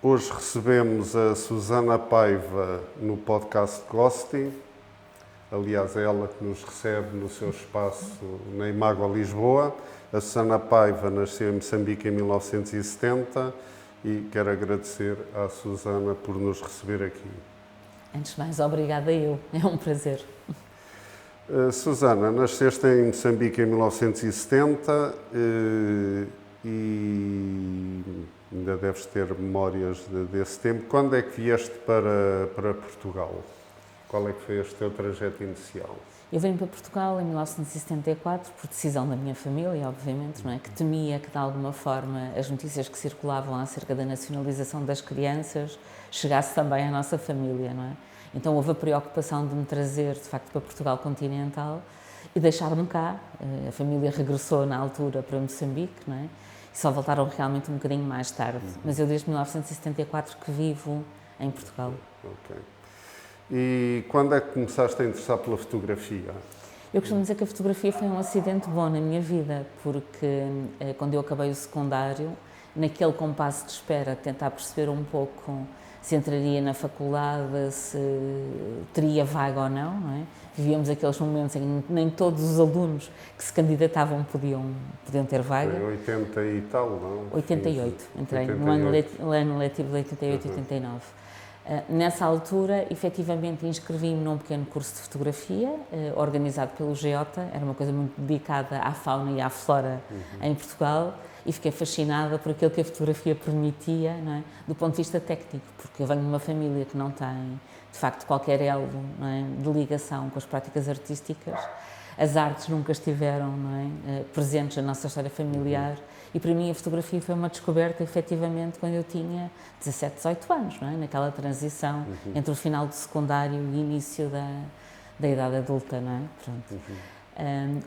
Hoje recebemos a Susana Paiva no podcast Ghosting. Aliás, é ela que nos recebe no seu espaço na Imágua, Lisboa. A Susana Paiva nasceu em Moçambique em 1970 e quero agradecer à Susana por nos receber aqui. Antes de mais, obrigada eu. É um prazer. Susana, nasceste em Moçambique em 1970 e ainda deves ter memórias desse tempo. Quando é que vieste para Portugal? Qual é que foi este teu trajeto inicial? Eu vim para Portugal em 1974, por decisão da minha família, obviamente, não é? Que temia que, de alguma forma, as notícias que circulavam acerca da nacionalização das crianças chegasse também à nossa família, não é? Então houve a preocupação de me trazer, de facto, para Portugal continental e deixar-me cá. A família regressou, na altura, para Moçambique, não é? E só voltaram realmente um bocadinho mais tarde. Mas eu, desde 1974, que vivo em Portugal. Ok. E quando é que começaste a interessar pela fotografia? Eu costumo dizer que a fotografia foi um acidente bom na minha vida, porque quando eu acabei o secundário, naquele compasso de espera, tentar perceber um pouco se entraria na faculdade, se teria vaga ou não, não é? Vivíamos aqueles momentos em que nem todos os alunos que se candidatavam podiam ter vaga. Foi 80 e tal, não? 88, entrei no ano letivo de 88 e 89. Nessa altura, efetivamente, inscrevi-me num pequeno curso de fotografia, organizado pelo GEOTA, era uma coisa muito dedicada à fauna e à flora em Portugal, e fiquei fascinada por aquilo que a fotografia permitia, não é? Do ponto de vista técnico, porque eu venho de uma família que não tem, de facto, qualquer elo, não é, de ligação com as práticas artísticas. As artes nunca estiveram, não é, presentes na nossa história familiar, e para mim a fotografia foi uma descoberta, efetivamente, quando eu tinha 17, 18 anos, não é? Naquela transição entre o final do secundário e o início da idade adulta, não é? Pronto.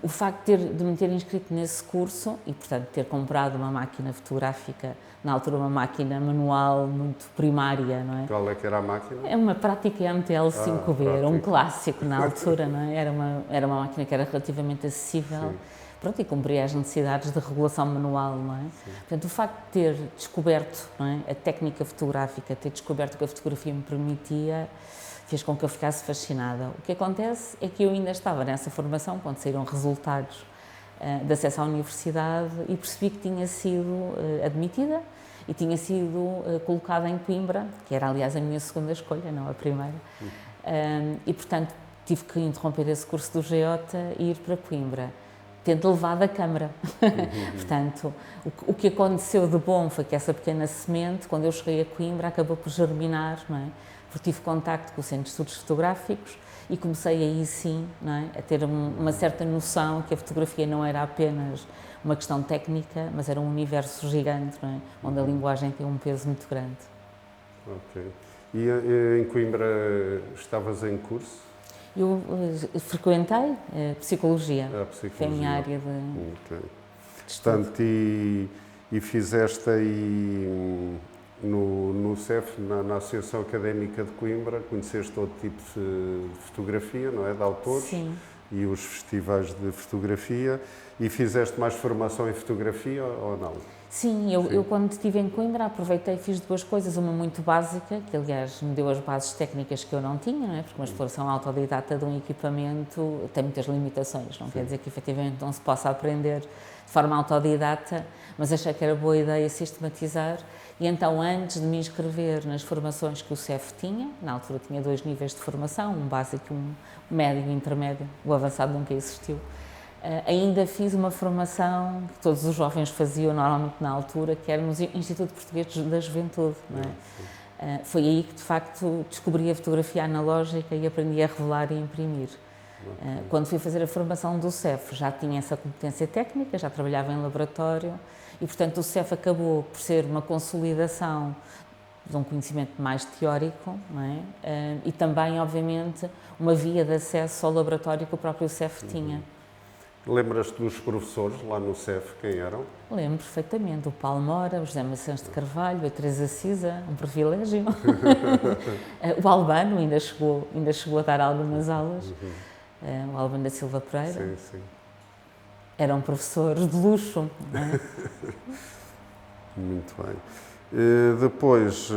O facto de me ter inscrito nesse curso e, portanto, ter comprado uma máquina fotográfica, na altura uma máquina manual muito primária, não é? Qual é que era a máquina? É uma Prática MTL 5B, era um clássico na altura, não é? Era uma máquina que era relativamente acessível. Sim. Pronto, e cumpria as necessidades de regulação manual, não é? Sim. Portanto, o facto de ter descoberto, não é, a técnica fotográfica, ter descoberto o que a fotografia me permitia, fez com que eu ficasse fascinada. O que acontece é que eu ainda estava nessa formação, quando saíram resultados de acesso à universidade, e percebi que tinha sido admitida e tinha sido colocada em Coimbra, que era, aliás, a minha segunda escolha, não a primeira. E, portanto, tive que interromper esse curso do GEOTA e ir para Coimbra, tendo levado a câmara. Portanto, o que aconteceu de bom foi que essa pequena semente, quando eu cheguei a Coimbra, acabou por germinar, não é? Porque tive contacto com o Centro de Estudos Fotográficos e comecei aí sim, não é, a ter uma certa noção que a fotografia não era apenas uma questão técnica, mas era um universo gigante, não é? Onde a linguagem tem um peso muito grande. Ok. E em Coimbra estavas em curso? Eu frequentei psicologia. Psicologia. Foi a minha área de estudo. Portanto, e fizeste aí no CEF, na Associação Académica de Coimbra, conheceste todo tipo de fotografia, não é? De autores. Sim. E os festivais de fotografia. E fizeste mais formação em fotografia ou não? Sim, eu quando estive em Coimbra aproveitei e fiz duas coisas, uma muito básica, que aliás me deu as bases técnicas que eu não tinha, não é? Porque uma exploração autodidata de um equipamento tem muitas limitações, não quer dizer que efetivamente não se possa aprender de forma autodidata, mas achei que era boa ideia sistematizar, e então antes de me inscrever nas formações que o CEF tinha, na altura tinha 2 níveis de formação, um básico e um médio e intermédio, o avançado nunca existiu. Ainda fiz uma formação que todos os jovens faziam normalmente na altura, que era no Instituto Português da Juventude, não é? Foi aí que, de facto, descobri a fotografia analógica e aprendi a revelar e imprimir. Quando fui fazer a formação do CEF, já tinha essa competência técnica, já trabalhava em laboratório e, portanto, o CEF acabou por ser uma consolidação de um conhecimento mais teórico, não é? E também, obviamente, uma via de acesso ao laboratório que o próprio CEF tinha. Lembras-te dos professores lá no CEF, quem eram? Lembro perfeitamente, o Paulo Mora, o José Maçãs de Carvalho, a Teresa Cisa, um privilégio. O Albano ainda chegou a dar algumas aulas, o Albano da Silva Pereira. Sim, sim. Era um professor de luxo, não é? Muito bem. Depois,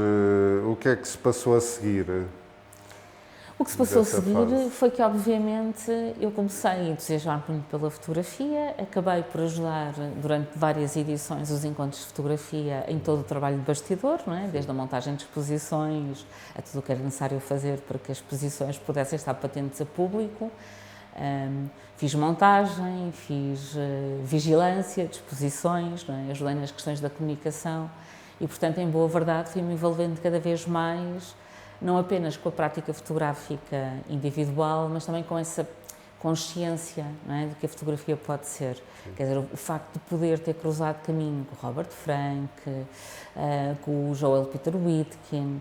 o que é que se passou a seguir? O que se passou a seguir fase? foi que, obviamente, eu comecei a entusiasmar muito pela fotografia, acabei por ajudar durante várias edições os encontros de fotografia em todo o trabalho de bastidor, não é? Desde a montagem de exposições a tudo o que era necessário fazer para que as exposições pudessem estar patentes a público. Fiz montagem, fiz vigilância de exposições, não é? Ajudei nas questões da comunicação e, portanto, em boa verdade, fui-me envolvendo cada vez mais não apenas com a prática fotográfica individual, mas também com essa consciência, não é, do que a fotografia pode ser. Sim. Quer dizer, o facto de poder ter cruzado caminho com o Robert Frank, com o Joel Peter Witkin,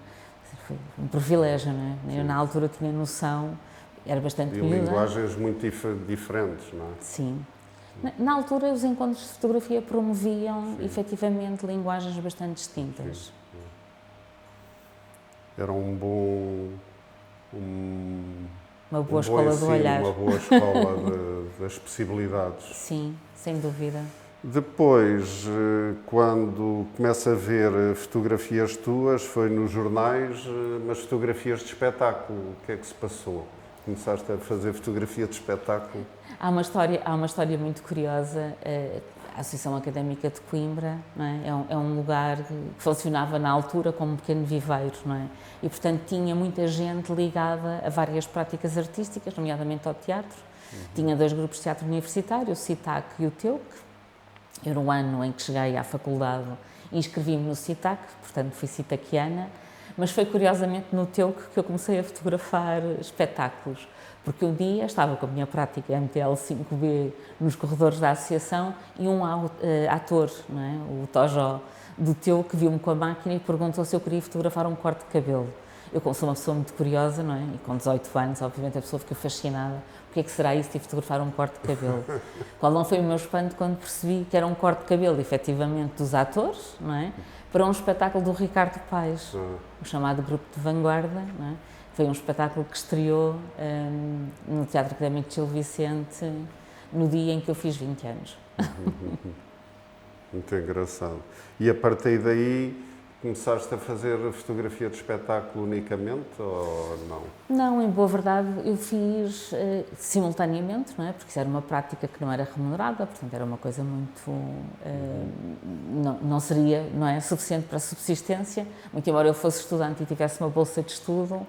foi um privilégio, não é? Eu na altura tinha noção, era bastante miúda. E linguagens muito diferentes, não é? Sim. Na altura, os encontros de fotografia promoviam, efetivamente, linguagens bastante distintas. Sim. Era uma boa escola do olhar. Uma boa escola das possibilidades. Sim, sem dúvida. Depois, quando começa a ver fotografias tuas, foi nos jornais, mas fotografias de espetáculo. O que é que se passou? Começaste a fazer fotografia de espetáculo? Há uma história muito curiosa. A Associação Académica de Coimbra, não é? É um lugar que funcionava na altura como um pequeno viveiro, não é? E, portanto, tinha muita gente ligada a várias práticas artísticas, nomeadamente ao teatro. Tinha 2 grupos de teatro universitário, o CITAC e o TEUC. Era o ano em que cheguei à faculdade e inscrevi-me no CITAC, portanto, fui citaquiana, mas foi curiosamente no TEUC que eu comecei a fotografar espetáculos. Porque um dia estava com a minha prática MTL5B nos corredores da associação e um ator, não é? O Tojó do Teu, que viu-me com a máquina e perguntou se eu queria fotografar um corte de cabelo. Eu, como sou uma pessoa muito curiosa, não é? E com 18 anos, obviamente, a pessoa fica fascinada. O que é que será isso de fotografar um corte de cabelo? Qual não foi o meu espanto quando percebi que era um corte de cabelo, efetivamente, dos atores, não é? Para um espetáculo do Ricardo Paes, o chamado Grupo de Vanguarda, não é? Foi um espetáculo que estreou no Teatro Académico de Gil Vicente no dia em que eu fiz 20 anos. Muito engraçado. E a partir daí começaste a fazer fotografia de espetáculo unicamente ou não? Não, em boa verdade eu fiz simultaneamente, não é? Porque isso era uma prática que não era remunerada, portanto era uma coisa muito... não seria, não é, suficiente para a subsistência. Muito embora eu fosse estudante e tivesse uma bolsa de estudo,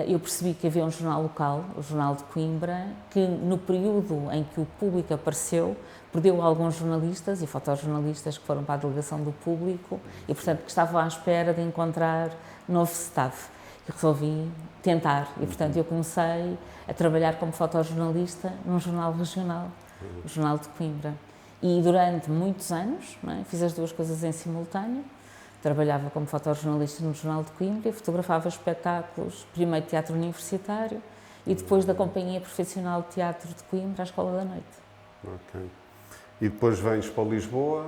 eu percebi que havia um jornal local, o Jornal de Coimbra, que no período em que o Público apareceu, perdeu alguns jornalistas e fotojornalistas que foram para a delegação do Público e, portanto, que estavam à espera de encontrar novo staff. E resolvi tentar e, portanto, eu comecei a trabalhar como fotojornalista num jornal regional, o Jornal de Coimbra. E durante muitos anos, não é, fiz as 2 coisas em simultâneo. Trabalhava como fotojornalista no Jornal de Coimbra e fotografava espetáculos, primeiro teatro universitário e depois da Companhia Profissional de Teatro de Coimbra, à Escola da Noite. Ok. E depois vens para Lisboa,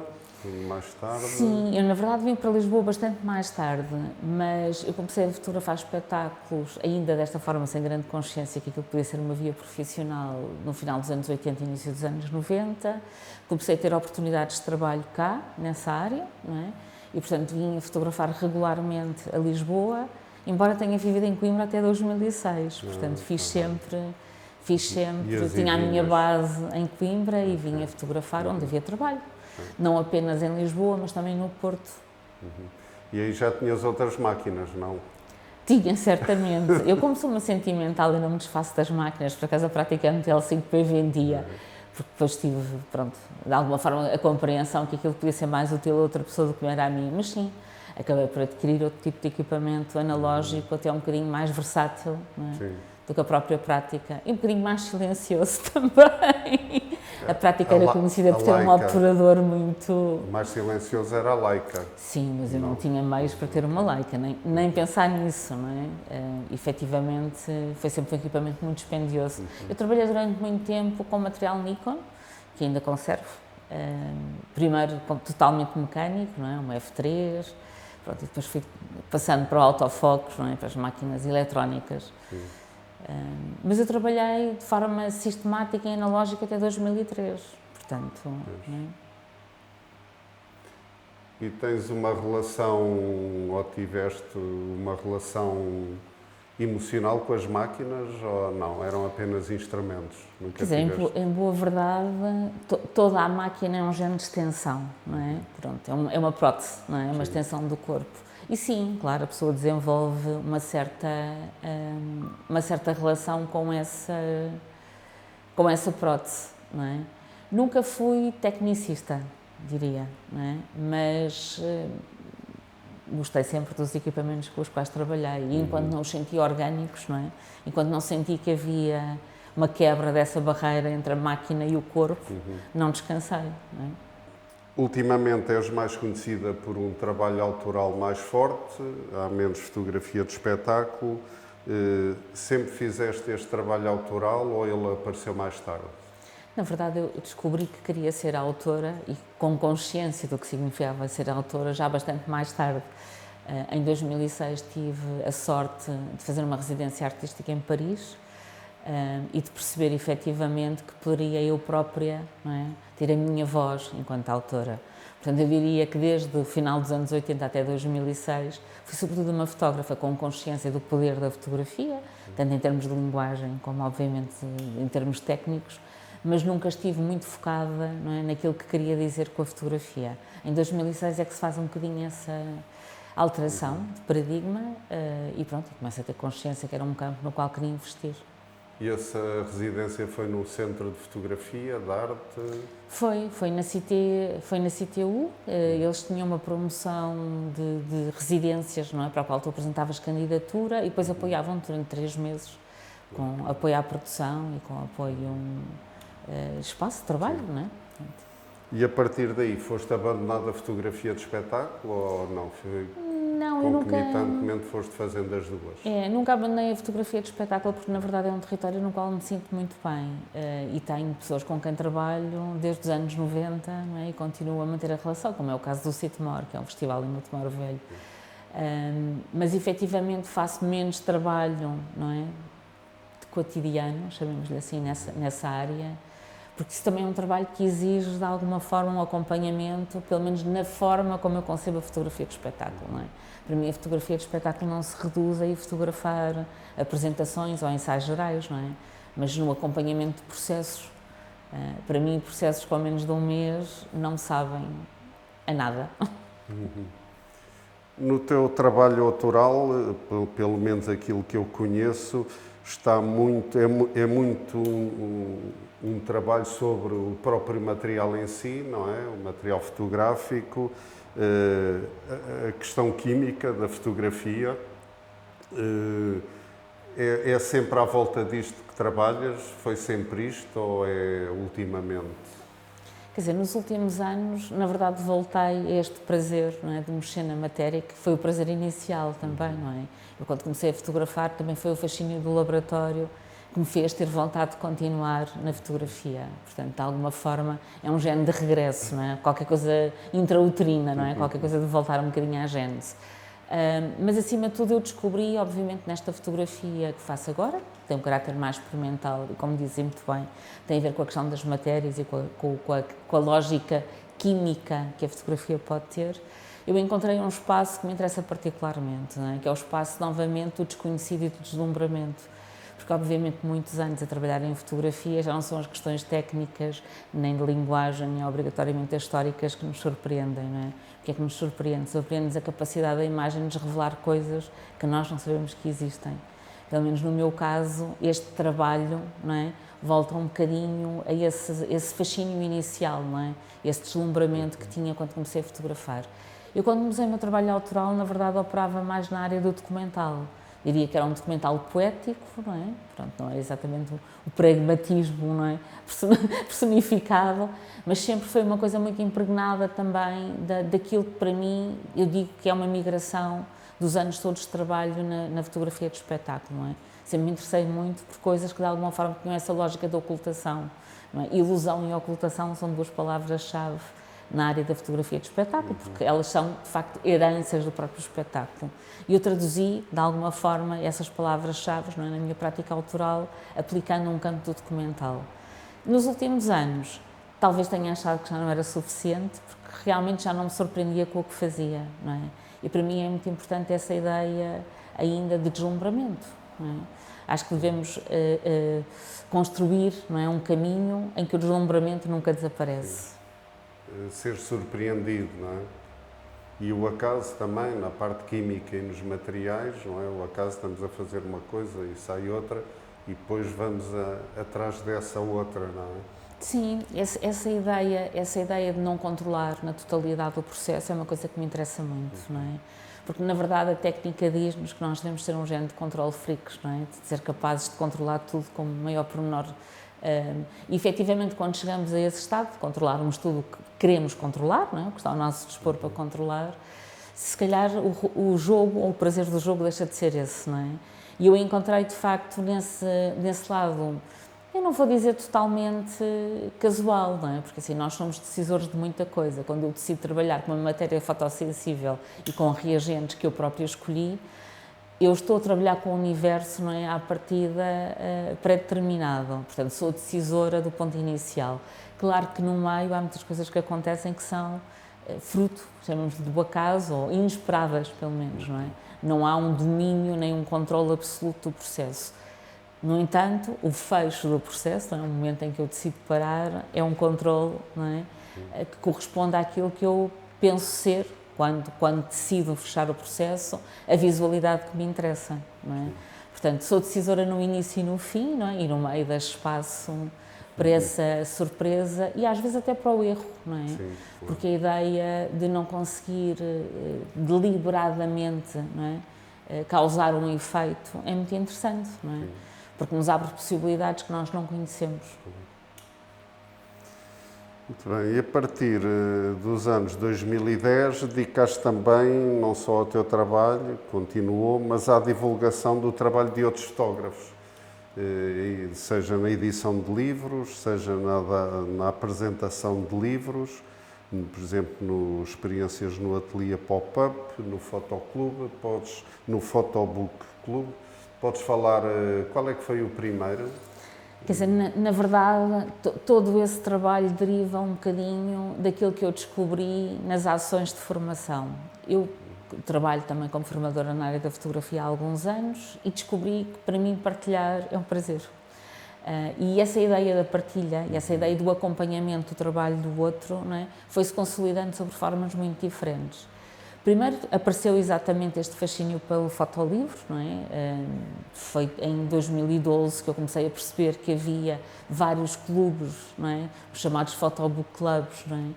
mais tarde? Sim, eu na verdade vim para Lisboa bastante mais tarde, mas eu comecei a fotografar espetáculos ainda desta forma, sem grande consciência que aquilo podia ser uma via profissional no final dos anos 80 e início dos anos 90. Comecei a ter oportunidades de trabalho cá, nessa área, não é? E, portanto, vim a fotografar regularmente a Lisboa, embora tenha vivido em Coimbra até 2006. Portanto, fiz sempre, tinha a minha base em Coimbra e vinha fotografar onde havia trabalho. Não apenas em Lisboa, mas também no Porto. E aí já tinhas outras máquinas, não? Tinha, certamente. Eu, como sou uma sentimental e não me desfaço das máquinas, por acaso a prática MTL5B vendia. Porque depois tive, pronto, de alguma forma a compreensão que aquilo podia ser mais útil a outra pessoa do que era a mim, mas sim, acabei por adquirir outro tipo de equipamento analógico, até um bocadinho mais versátil, não é? Do que a própria prática, e um bocadinho mais silencioso também. A prática era conhecida por ter um obturador muito... O mais silencioso era a Leica. Sim, mas eu não tinha meios para ter uma Leica, nem pensar nisso, não é? Efetivamente, foi sempre um equipamento muito dispendioso. Eu trabalhei durante muito tempo com material Nikon, que ainda conservo. Primeiro totalmente mecânico, não é? Um F3, pronto, e depois fui passando para o autofocus, não é? Para as máquinas eletrónicas. Mas eu trabalhei de forma sistemática e analógica até 2003, portanto... E tens uma relação, ou tiveste uma relação emocional com as máquinas, ou não? Eram apenas instrumentos? Nunca Quer dizer, tiveste? em boa verdade, toda a máquina é um género de extensão, não é? Pronto, é uma prótese, não é? É uma extensão do corpo. E sim, claro, a pessoa desenvolve uma certa relação com essa prótese, não é? Nunca fui tecnicista, diria, não é? Mas gostei sempre dos equipamentos com os quais trabalhei e enquanto não os senti orgânicos, não é? Enquanto não senti que havia uma quebra dessa barreira entre a máquina e o corpo, não descansei, não é? Ultimamente és mais conhecida por um trabalho autoral mais forte, há menos fotografia de espetáculo. Sempre fizeste este trabalho autoral ou ele apareceu mais tarde? Na verdade, eu descobri que queria ser autora e com consciência do que significava ser autora já bastante mais tarde. Em 2006 tive a sorte de fazer uma residência artística em Paris e de perceber efetivamente que poderia eu própria, não é, ter a minha voz enquanto autora. Portanto, eu diria que desde o final dos anos 80 até 2006 fui sobretudo uma fotógrafa com consciência do poder da fotografia, tanto em termos de linguagem como, obviamente, em termos técnicos, mas nunca estive muito focada, não é, naquilo que queria dizer com a fotografia. Em 2006 é que se faz um bocadinho essa alteração de paradigma e pronto, começo a ter consciência que era um campo no qual queria investir. E essa residência foi no Centro de Fotografia, de Arte? Foi na CTU, eles tinham uma promoção de residências, não é, para a qual tu apresentavas candidatura e depois apoiavam durante 3 meses, com apoio à produção e com apoio espaço de trabalho, não é? E a partir daí foste abandonada a fotografia de espetáculo ou não? Não, eu nunca... Concomitantemente foste fazendo as duas? Nunca abandonei a fotografia de espetáculo porque, na verdade, é um território no qual me sinto muito bem e tenho pessoas com quem trabalho desde os anos 90, não é? E continuo a manter a relação, como é o caso do Citemor, que é um festival em Montemor Velho. Mas, efetivamente, faço menos trabalho, não é? De cotidiano, chamemos-lhe assim, nessa área, porque isso também é um trabalho que exige, de alguma forma, um acompanhamento, pelo menos na forma como eu concebo a fotografia de espetáculo, não é? Para mim, a fotografia de espetáculo não se reduz a ir fotografar apresentações ou ensaios gerais, não é? Mas no acompanhamento de processos. Para mim, processos com menos de um mês não sabem a nada. No teu trabalho autoral, pelo menos aquilo que eu conheço, está muito, é muito um trabalho sobre o próprio material em si, não é? O material fotográfico, a questão química da fotografia. É sempre à volta disto que trabalhas? Foi sempre isto ou é ultimamente? Quer dizer, nos últimos anos, na verdade, voltei a este prazer, não é, de mexer na matéria, que foi o prazer inicial também, não é? Eu, quando comecei a fotografar, também foi o fascínio do laboratório que me fez ter vontade de continuar na fotografia. Portanto, de alguma forma, é um género de regresso, não é? Qualquer coisa intrauterina, não é? Qualquer coisa de voltar um bocadinho à gênese. Mas, acima de tudo, eu descobri, obviamente, nesta fotografia que faço agora, tem um caráter mais experimental e, como dizem muito bem, tem a ver com a questão das matérias e com a lógica química que a fotografia pode ter. Eu encontrei um espaço que me interessa particularmente, não é? Que é o espaço, novamente, do desconhecido e do deslumbramento. Porque, obviamente, muitos anos a trabalhar em fotografia já não são as questões técnicas, nem de linguagem, nem obrigatoriamente históricas que nos surpreendem, não é? O que é que nos surpreende? Surpreende-nos a capacidade da imagem de nos revelar coisas que nós não sabemos que existem. Pelo menos no meu caso, este trabalho, não é, volta um bocadinho a esse fascínio inicial, não é? Esse deslumbramento que tinha quando comecei a fotografar. Eu, quando comecei o meu trabalho autoral, na verdade, operava mais na área do documental. Diria que era um documental poético, não é? Pronto, não é exatamente o pragmatismo, não é? Personificado, mas sempre foi uma coisa muito impregnada também daquilo que, para mim, eu digo que é uma migração dos anos todos de trabalho na fotografia de espetáculo, não é? Sempre me interessei muito por coisas que, de alguma forma, tinham essa lógica da ocultação, não é? Ilusão e ocultação são duas palavras-chave na área da fotografia de espetáculo, porque elas são, de facto, heranças do próprio espetáculo. E eu traduzi, de alguma forma, essas palavras-chave, não é, na minha prática autoral, aplicando um campo do documental. Nos últimos anos, talvez tenha achado que já não era suficiente, porque realmente já não me surpreendia com o que fazia, não é? E para mim é muito importante essa ideia ainda de deslumbramento, não é? Acho que devemos construir, não é, um caminho em que o deslumbramento nunca desaparece. Ser surpreendido, não é? E o acaso também, na parte química e nos materiais, não é? O acaso, estamos a fazer uma coisa e sai outra, e depois vamos atrás dessa outra, não é? Sim, essa ideia de não controlar na totalidade o processo é uma coisa que me interessa muito, não é? Porque, na verdade, a técnica diz-nos que nós devemos ser um género de controle freaks, não é? De ser capazes de controlar tudo com o maior pormenor. E, efetivamente, quando chegamos a esse estado de controlarmos tudo o que queremos controlar, não é? O que está ao nosso dispor para controlar, se calhar o jogo, ou o prazer do jogo deixa de ser esse, não é? E eu encontrei, de facto, nesse lado, eu não vou dizer totalmente casual, não é? Porque assim, nós somos decisores de muita coisa. Quando eu decido trabalhar com uma matéria fotossensível e com reagentes que eu própria escolhi, eu estou a trabalhar com um universo, não é, à partida pré-determinado. Portanto, sou decisora do ponto inicial. Claro que no meio há muitas coisas que acontecem que são fruto, chamamos-lhe do acaso, ou inesperadas, pelo menos, não é? Não há um domínio nem um controle absoluto do processo. No entanto, o fecho do processo, não é? O momento em que eu decido parar, é um controle, não é? Que corresponde àquilo que eu penso ser, quando decido fechar o processo, a visualidade que me interessa, não é? Portanto, sou decisora no início e no fim, não é? E no meio deixo espaço para essa surpresa e às vezes até para o erro, não é? Sim. Porque a ideia de não conseguir deliberadamente, não é? Causar um efeito é muito interessante, não é? Porque nos abre possibilidades que nós não conhecemos. Muito bem, e a partir dos anos 2010 dedicaste também não só ao teu trabalho, continuou, mas à divulgação do trabalho de outros fotógrafos, seja na edição de livros, seja na apresentação de livros, por exemplo, no Experiências no Ateliê Pop-Up, no Fotoclube, no Fotobook Clube. Podes falar qual é que foi o primeiro? Quer dizer, na verdade, todo esse trabalho deriva um bocadinho daquilo que eu descobri nas ações de formação. Eu trabalho também como formadora na área da fotografia há alguns anos e descobri que para mim partilhar é um prazer. E essa ideia da partilha e essa ideia do acompanhamento do trabalho do outro, não é, foi-se consolidando sobre formas muito diferentes. Primeiro apareceu exatamente este fascínio pelo fotolivro, não é? Foi em 2012 que eu comecei a perceber que havia vários clubes, não é? Os chamados Photobook Clubs, não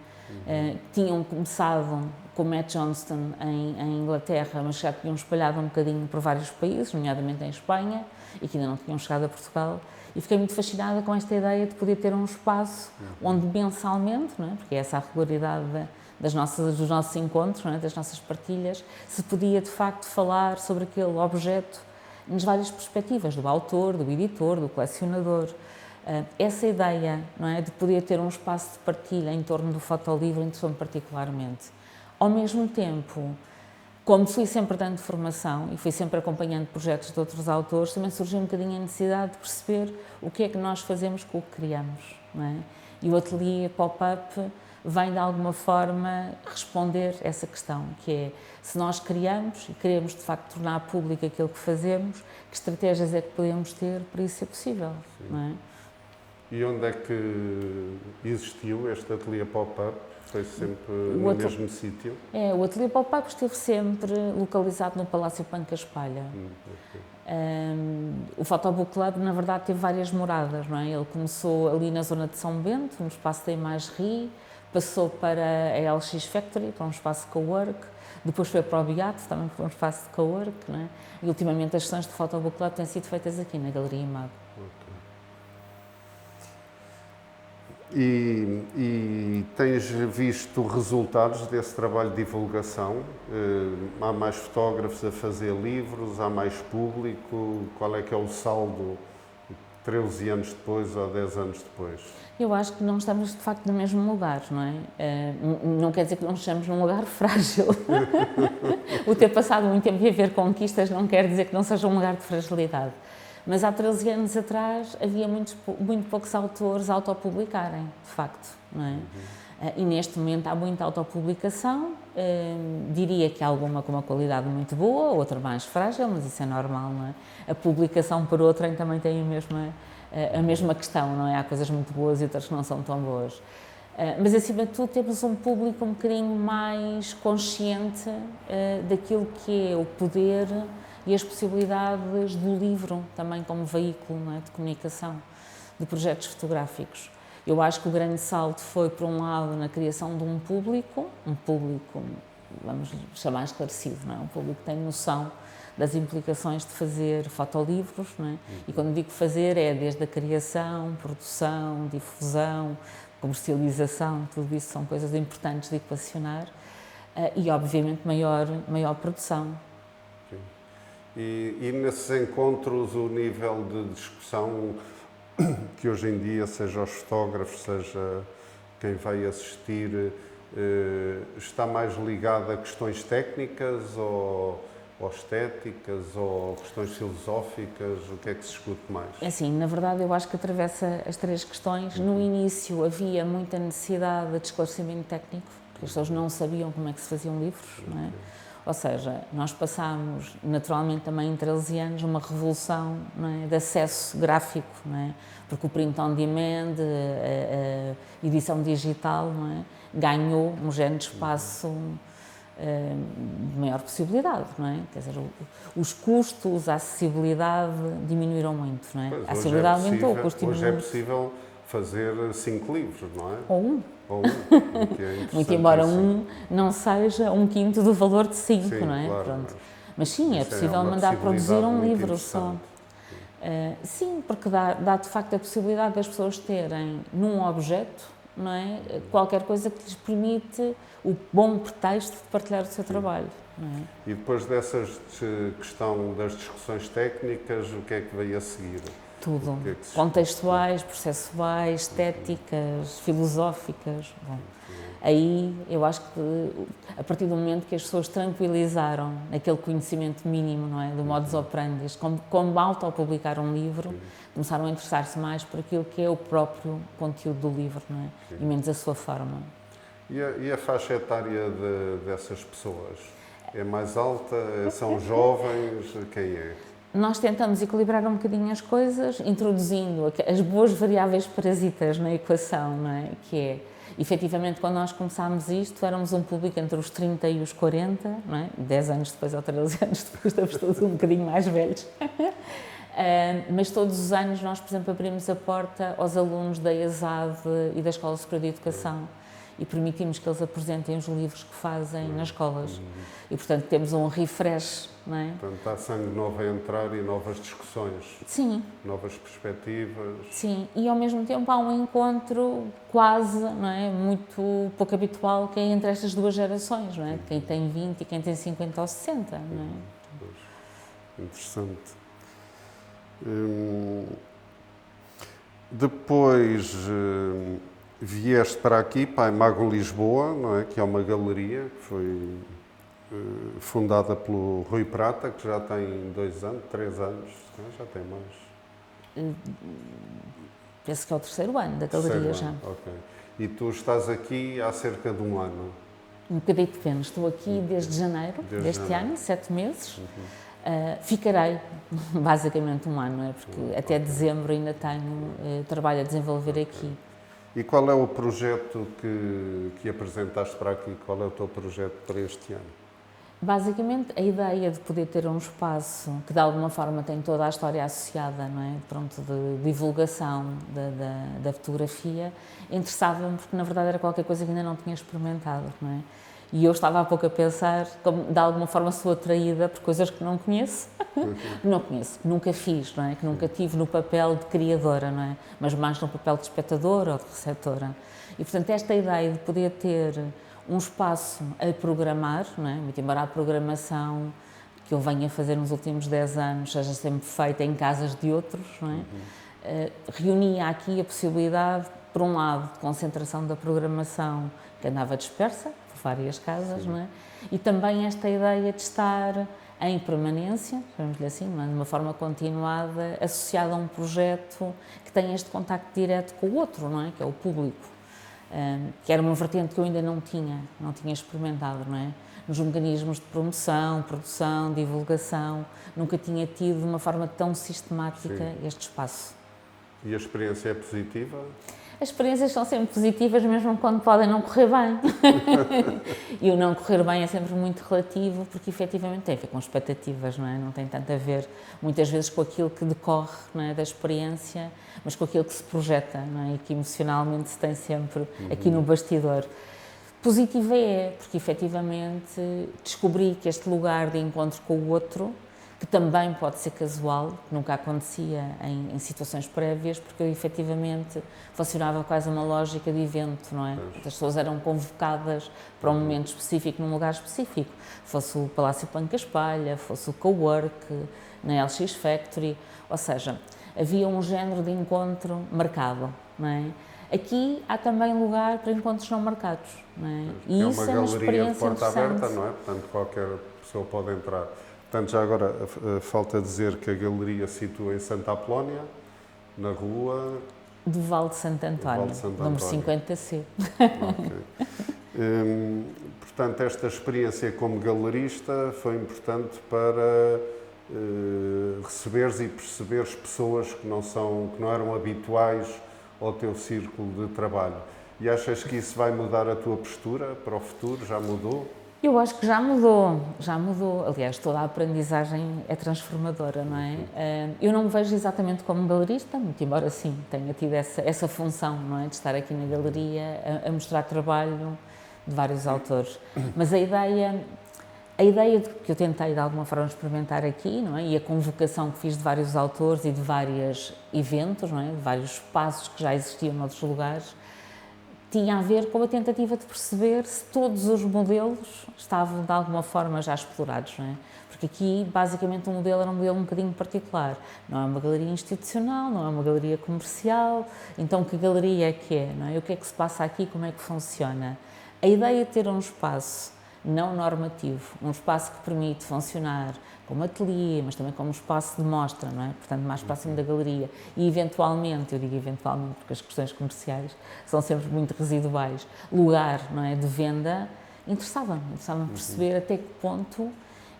é? Tinham começado com Matt Johnston em Inglaterra, mas já tinham espalhado um bocadinho por vários países, nomeadamente em Espanha, e que ainda não tinham chegado a Portugal. E fiquei muito fascinada com esta ideia de poder ter um espaço onde mensalmente, não é? Porque é essa a regularidade dos nossos encontros, não é? Das nossas partilhas, se podia de facto falar sobre aquele objeto nas várias perspectivas, do autor, do editor, do colecionador. Essa ideia, não é, de poder ter um espaço de partilha em torno do fotolivro interessou-me particularmente. Ao mesmo tempo, como fui sempre dando formação e fui sempre acompanhando projetos de outros autores, também surgiu um bocadinho a necessidade de perceber o que é que nós fazemos com o que criamos, não é? E o ateliê Pop-Up vem de alguma forma responder essa questão, que é, se nós criamos e queremos de facto tornar público aquilo que fazemos, que estratégias é que podemos ter para isso ser possível, não é? E onde é que existiu este ateliê Pop-Up? Foi sempre no mesmo sítio? O ateliê Pop-Up esteve sempre localizado no Palácio Pancas Palha. O Fotobook Club, na verdade, teve várias moradas, não é? Ele começou ali na zona de São Bento, no espaço da Imagerie, passou para a LX Factory, para um espaço de cowork, depois foi para o Beato, também para um espaço de cowork, não é? E ultimamente as sessões de Fotobook Club têm sido feitas aqui na Galeria Imago. E tens visto resultados desse trabalho de divulgação? Há mais fotógrafos a fazer livros, há mais público? Qual é que é o saldo 13 anos depois ou 10 anos depois? Eu acho que não estamos, de facto, no mesmo lugar, não é? Não quer dizer que não estejamos num lugar frágil. O ter passado muito tempo a ver conquistas não quer dizer que não seja um lugar de fragilidade. Mas há 13 anos atrás havia muito poucos autores a autopublicarem, de facto, não é? E neste momento há muita autopublicação, diria que há alguma com uma qualidade muito boa, outra mais frágil, mas isso é normal, não é? A publicação por outrem também tem a mesma questão, não é? Há coisas muito boas e outras que não são tão boas. Mas acima de tudo temos um público um bocadinho mais consciente daquilo que é o poder e as possibilidades do livro também como veículo, não é? De comunicação, de projetos fotográficos. Eu acho que o grande salto foi, por um lado, na criação de um público, vamos chamar esclarecido, não é? Um público que tem noção das implicações de fazer fotolivros, não é? E quando digo fazer é desde a criação, produção, difusão, comercialização, tudo isso são coisas importantes de equacionar e, obviamente, maior produção. Sim. E nesses encontros o nível de discussão que hoje em dia, seja os fotógrafos, seja quem vai assistir, está mais ligado a questões técnicas ou estéticas ou questões filosóficas? O que é que se discute mais? É assim, na verdade eu acho que atravessa as três questões. No início havia muita necessidade de esclarecimento técnico, porque as pessoas não sabiam como é que se faziam livros, não é? Ou seja, nós passámos, naturalmente também em 13 anos, uma revolução, não é, de acesso gráfico, não é? Porque o print on demand, a edição digital, não é? Ganhou um género de espaço de maior possibilidade, não é? Quer dizer, os custos, a acessibilidade diminuíram muito, não é? Pois, a acessibilidade aumentou, o custo diminuiu. Hoje é possível fazer 5 livros, não é? Ou um. Que é muito embora um não seja 1/5 do valor de 5, sim, não é? Claro, Pronto. Mas sim, é possível uma mandar produzir um livro só. Sim. Sim, porque dá de facto a possibilidade das pessoas terem num objeto, não é? Qualquer coisa que lhes permite o bom pretexto de partilhar o seu trabalho. Não é? E depois dessa questão das discussões técnicas, o que é que veio a seguir? Tudo. Contextuais, processuais, estéticas, filosóficas. Bom, aí eu acho que a partir do momento que as pessoas tranquilizaram aquele conhecimento mínimo, não é, do modus operandi, como autopublicar um livro, começaram a interessar-se mais por aquilo que é o próprio conteúdo do livro, não é? E menos a sua forma. E a faixa etária dessas pessoas? É mais alta? São jovens? Quem é? Nós tentamos equilibrar um bocadinho as coisas, introduzindo as boas variáveis parasitas na equação, não é? Que é, efetivamente, quando nós começámos isto, éramos um público entre os 30 e os 40, não é? 10 anos depois ou 13 anos depois, estamos todos um bocadinho mais velhos. Mas todos os anos nós, por exemplo, abrimos a porta aos alunos da ESAD e da Escola Superior de Educação e permitimos que eles apresentem os livros que fazem nas escolas. E, portanto, temos um refresh, não é? Portanto, há sangue novo a entrar e novas discussões. Sim. Novas perspectivas. Sim, e ao mesmo tempo há um encontro quase, não é? Muito pouco habitual que é entre estas duas gerações, não é? Quem tem 20 e quem tem 50 ou 60, não é? Interessante. Depois vieste para aqui, para a Imago Lisboa, não é? Que é uma galeria que foi fundada pelo Rui Prata, que já tem 2 anos, 3 anos, já tem mais. Penso que é o 3º ano da galeria já. Ok. E tu estás aqui há cerca de 1 ano? Um bocadinho menos. Estou aqui desde janeiro deste ano, 7 meses. Ficarei basicamente 1 ano, não é? Porque até dezembro ainda tenho trabalho a desenvolver aqui. E qual é o projeto que apresentaste para aqui? Qual é o teu projeto para este ano? Basicamente, a ideia de poder ter um espaço que de alguma forma tem toda a história associada, não é? Pronto, de divulgação da fotografia, interessava-me porque na verdade era qualquer coisa que ainda não tinha experimentado, não é? E eu estava há pouco a pensar, como de alguma forma sou atraída por coisas que não conheço, não conheço, que nunca fiz, não é? Que nunca tive no papel de criadora, não é? Mas mais no papel de espectadora ou de receptora. E portanto esta ideia de poder ter um espaço a programar, não é? Muito embora a programação que eu venho a fazer nos últimos 10 anos seja sempre feita em casas de outros, não é? Reunia aqui a possibilidade, por um lado, de concentração da programação que andava dispersa por várias casas, não é? E também esta ideia de estar em permanência, vamos-lhe assim, de uma forma continuada, associada a um projeto que tem este contacto direto com o outro, não é? Que é o público, que era uma vertente que eu ainda não tinha experimentado, não é? Nos mecanismos de promoção, produção, divulgação, nunca tinha tido de uma forma tão sistemática este espaço. E a experiência é positiva? As experiências são sempre positivas, mesmo quando podem não correr bem. E o não correr bem é sempre muito relativo, porque efetivamente tem a ver com expectativas, não é? Não tem tanto a ver, muitas vezes, com aquilo que decorre, não é, da experiência, mas com aquilo que se projeta, não é? E que emocionalmente se tem sempre aqui no bastidor. Positiva é, porque efetivamente descobri que este lugar de encontro com o outro, que também pode ser casual, que nunca acontecia em situações prévias, porque eu efetivamente funcionava quase uma lógica de evento, não é? As pessoas eram convocadas para um momento específico, num lugar específico, fosse o Palácio Pan Caspalha, fosse o Cowork, na LX Factory, ou seja, havia um género de encontro marcado, não é? Aqui há também lugar para encontros não marcados, não é? E isso é uma galeria de porta aberta, não é? Portanto, qualquer pessoa pode entrar. Portanto, já agora falta dizer que a galeria se situa em Santa Apolónia, na rua... Do Vale de Santo António, número 50C. Okay. Portanto, esta experiência como galerista foi importante para receberes e perceberes pessoas que não eram habituais ao teu círculo de trabalho. E achas que isso vai mudar a tua postura para o futuro? Já mudou? Eu acho que já mudou. Aliás, toda a aprendizagem é transformadora, não é? Eu não me vejo exatamente como galerista, muito embora sim, tenha tido essa função, não é? De estar aqui na galeria a mostrar trabalho de vários autores. Mas a ideia que eu tentei de alguma forma experimentar aqui, não é? E a convocação que fiz de vários autores e de vários eventos, não é? De vários espaços que já existiam noutros lugares, tinha a ver com a tentativa de perceber se todos os modelos estavam de alguma forma já explorados, não é? Porque aqui, basicamente, o modelo era um modelo um bocadinho particular. Não é uma galeria institucional, não é uma galeria comercial, então que galeria é que é, não é? O que é que se passa aqui, como é que funciona? A ideia de ter um espaço não normativo, um espaço que permite funcionar como ateliê, mas também como espaço de mostra, não é? Portanto, mais próximo da galeria e, eventualmente, eu digo eventualmente porque as questões comerciais são sempre muito residuais, lugar, não é, de venda, interessava-me perceber até que ponto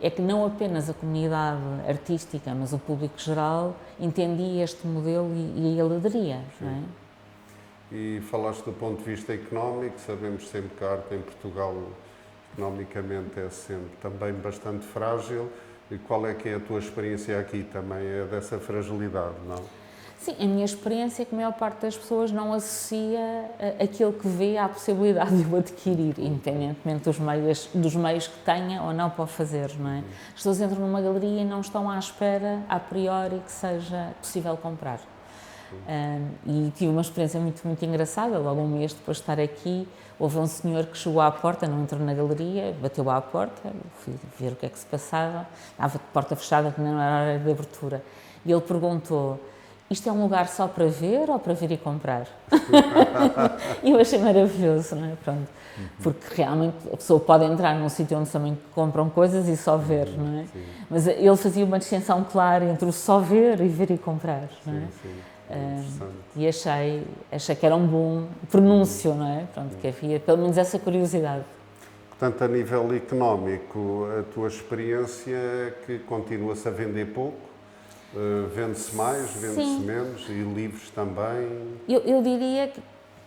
é que não apenas a comunidade artística, mas o público geral entendia este modelo e ele aderia, não é? E falaste do ponto de vista económico, sabemos sempre que a arte em Portugal economicamente é sempre também bastante frágil. E qual é que é a tua experiência aqui também? É dessa fragilidade, não? Sim, a minha experiência é que a maior parte das pessoas não associa aquilo que vê à possibilidade de o adquirir, independentemente dos meios que tenha ou não para o fazer, não é? As pessoas entram numa galeria e não estão à espera, a priori, que seja possível comprar. E tive uma experiência muito, muito engraçada. Logo um mês depois de estar aqui, houve um senhor que chegou à porta, não entrou na galeria, bateu à porta, fui ver o que é que se passava, estava de porta fechada, que não era hora de abertura. E ele perguntou: isto é um lugar só para ver ou para vir e comprar? E eu achei maravilhoso, não é? Pronto. Porque realmente a pessoa pode entrar num sítio onde também compram coisas e só ver, não é? Sim. Mas ele fazia uma distinção clara entre o só ver e ver e comprar, não é? Sim. E achei que era um bom pronúncio, não é? Pronto, que havia pelo menos essa curiosidade. Portanto, a nível económico, a tua experiência é que continua-se a vender pouco? Vende-se mais, vende-se menos? E livros também? Eu diria que,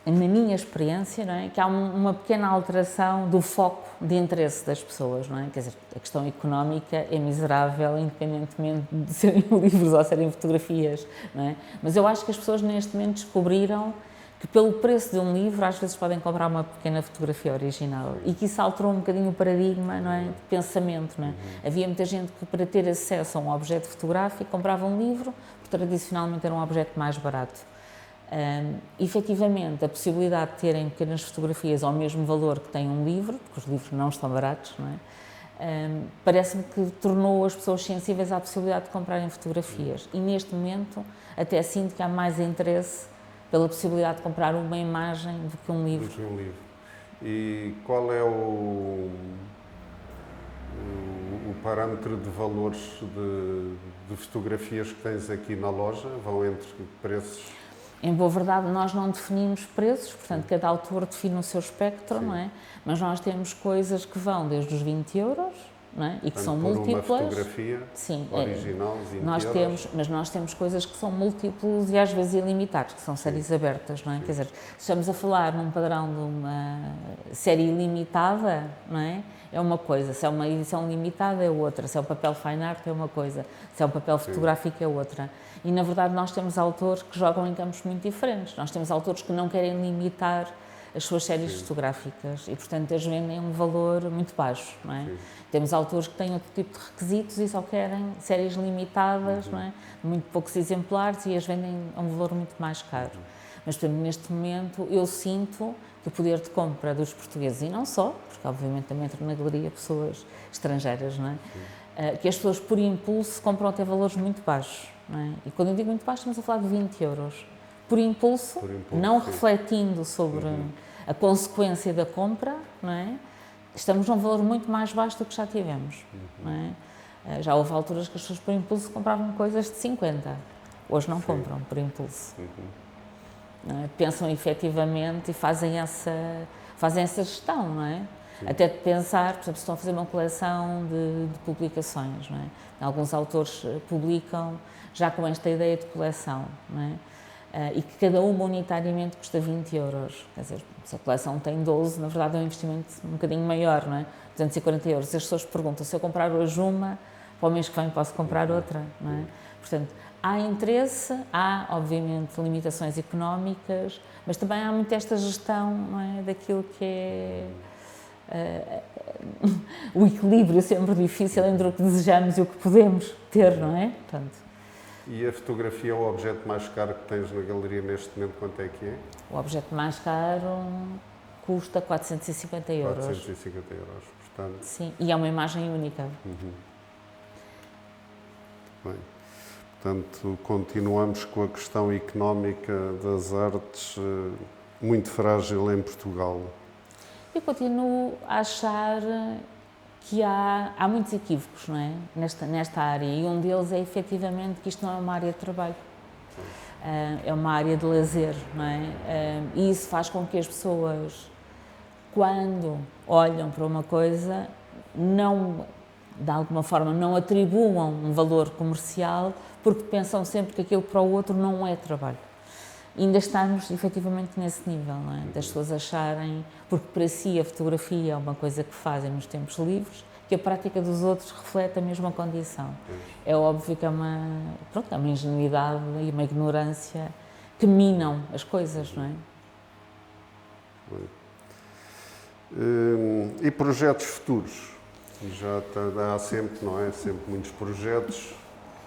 na minha experiência, não é, que há uma pequena alteração do foco de interesse das pessoas, não é? Quer dizer, a questão económica é miserável, independentemente de serem livros ou serem fotografias, não é? Mas eu acho que as pessoas neste momento descobriram que pelo preço de um livro às vezes podem comprar uma pequena fotografia original e que isso alterou um bocadinho o paradigma, não é, de pensamento, não é? Havia muita gente que para ter acesso a um objeto fotográfico comprava um livro, porque tradicionalmente era um objeto mais barato. Efetivamente, a possibilidade de terem pequenas fotografias ao mesmo valor que tem um livro, porque os livros não estão baratos, não é? Parece-me que tornou as pessoas sensíveis à possibilidade de comprarem fotografias e neste momento até sinto que há mais interesse pela possibilidade de comprar uma imagem do que um livro. E qual é o parâmetro de valores de fotografias que tens aqui na loja? Vão entre preços? Em boa verdade, nós não definimos preços, portanto, cada autor define o seu espectro, não é? Mas nós temos coisas que vão desde os 20 euros, não é? E que são múltiplas. Uma fotografia sim, original, 20 nós euros. temos, mas nós temos coisas que são múltiplos e às vezes ilimitados, que são séries abertas, não é? Quer dizer, se estamos a falar num padrão de uma série ilimitada, não é? É uma coisa, se é uma edição limitada é outra, se é um papel fine art é uma coisa, se é um papel fotográfico é outra. E na verdade nós temos autores que jogam em campos muito diferentes. Nós temos autores que não querem limitar as suas séries fotográficas e, portanto, eles vendem um valor muito baixo, não é? Temos autores que têm outro tipo de requisitos e só querem séries limitadas, não é? Muito poucos exemplares e as vendem a um valor muito mais caro. Mas, portanto, neste momento eu sinto que o poder de compra dos portugueses, e não só, porque obviamente também entram na galeria pessoas estrangeiras, não é? Que as pessoas por impulso compram até valores muito baixos, não é? E quando eu digo muito baixo estamos a falar de 20 euros. Por impulso, não refletindo sobre a consequência da compra, não é? Estamos num valor muito mais baixo do que já tivemos, não é? Já houve alturas que as pessoas por impulso compravam coisas de 50, hoje não compram por impulso. Não é? Pensam efetivamente e fazem essa gestão, não é? Até de pensar, por exemplo, se estão a fazer uma coleção de publicações, não é? Alguns autores publicam já com esta ideia de coleção, não é? E que cada uma unitariamente custa 20 euros. Quer dizer, se a coleção tem 12, na verdade é um investimento um bocadinho maior, não é? 240 euros. As pessoas perguntam, se eu comprar hoje uma, para o mês que vem posso comprar outra, não é? Portanto, há interesse, há, obviamente, limitações económicas, mas também há muito esta gestão, não é? Daquilo que é o equilíbrio sempre difícil entre o que desejamos e o que podemos ter, não é? Portanto, e a fotografia é o objeto mais caro que tens na galeria neste momento, quanto é que é? O objeto mais caro custa 450 euros. 450 euros, portanto... Sim, e é uma imagem única. Bem, portanto, continuamos com a questão económica das artes muito frágil em Portugal. Eu continuo a achar que há muitos equívocos, não é? Nesta área, e um deles é efetivamente que isto não é uma área de trabalho, é uma área de lazer, não é? E isso faz com que as pessoas, quando olham para uma coisa, não, de alguma forma, não atribuam um valor comercial, porque pensam sempre que aquilo para o outro não é trabalho. Ainda estamos, efetivamente, nesse nível, não é? Das pessoas acharem, porque para si a fotografia é uma coisa que fazem nos tempos livres, que a prática dos outros reflete a mesma condição. É óbvio que é uma ingenuidade e uma ignorância que minam as coisas, não é? E projetos futuros? Há sempre, não é? Sempre muitos projetos.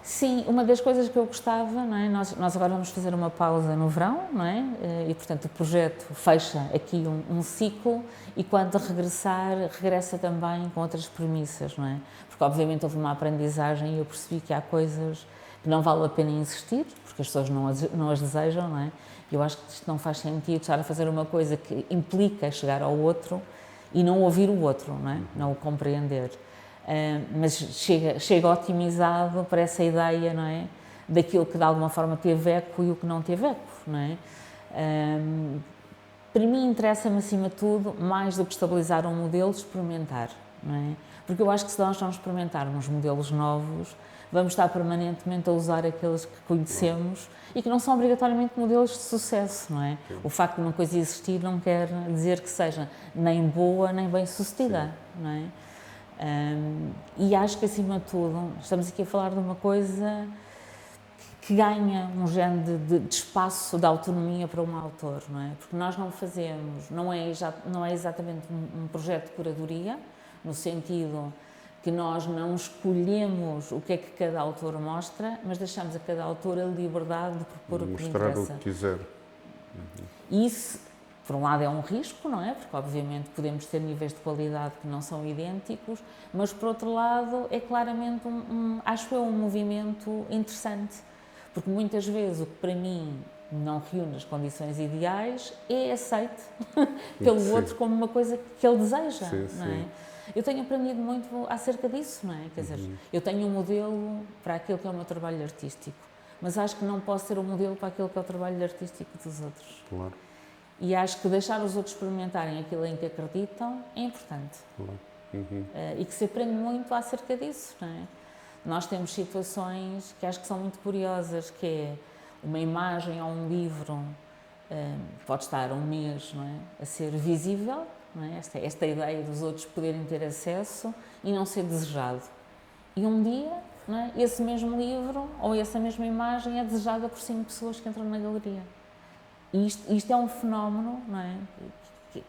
Sim, uma das coisas que eu gostava, não é? Nós agora vamos fazer uma pausa no verão, não é? E, portanto, o projeto fecha aqui um ciclo e, quando regressar, regressa também com outras premissas, não é? Porque, obviamente, houve uma aprendizagem e eu percebi que há coisas que não vale a pena insistir, porque as pessoas não as desejam, não é? E eu acho que isto não faz sentido estar a fazer uma coisa que implica chegar ao outro e não ouvir o outro, não é? Não o compreender. Mas chega otimizado para essa ideia, não é? Daquilo que de alguma forma teve eco e o que não teve eco, não é? Para mim interessa-me, acima de tudo, mais do que estabilizar um modelo, experimentar, não é? Porque eu acho que se nós não experimentarmos modelos novos, vamos estar permanentemente a usar aqueles que conhecemos e que não são obrigatoriamente modelos de sucesso, não é? O facto de uma coisa existir não quer dizer que seja nem boa nem bem sucedida, não é? E acho que, acima de tudo, estamos aqui a falar de uma coisa que ganha um género de espaço, de autonomia para um autor, não é? Porque nós não fazemos, não é exatamente um projeto de curadoria, no sentido que nós não escolhemos o que é que cada autor mostra, mas deixamos a cada autor a liberdade de propor o que lhe interessa. Mostrar o que quiser. E isso, por um lado, é um risco, não é? Porque, obviamente, podemos ter níveis de qualidade que não são idênticos, mas, por outro lado, é claramente, acho eu, um movimento interessante. Porque, muitas vezes, o que para mim não reúne as condições ideais é aceito pelo outro como uma coisa que ele deseja, não é? eu tenho aprendido muito acerca disso, não é? Quer dizer, eu tenho um modelo para aquilo que é o meu trabalho artístico, mas acho que não posso ser um modelo para aquilo que é o trabalho artístico dos outros. Claro. E acho que deixar os outros experimentarem aquilo em que acreditam é importante. Claro. E que se aprende muito acerca disso, não é? Nós temos situações que acho que são muito curiosas, que é uma imagem ou um livro pode estar um mês, não é, a ser visível, não é? Esta ideia dos outros poderem ter acesso e não ser desejado. E um dia, não é, esse mesmo livro ou essa mesma imagem é desejada por 5 pessoas que entram na galeria. E isto é um fenómeno, não é,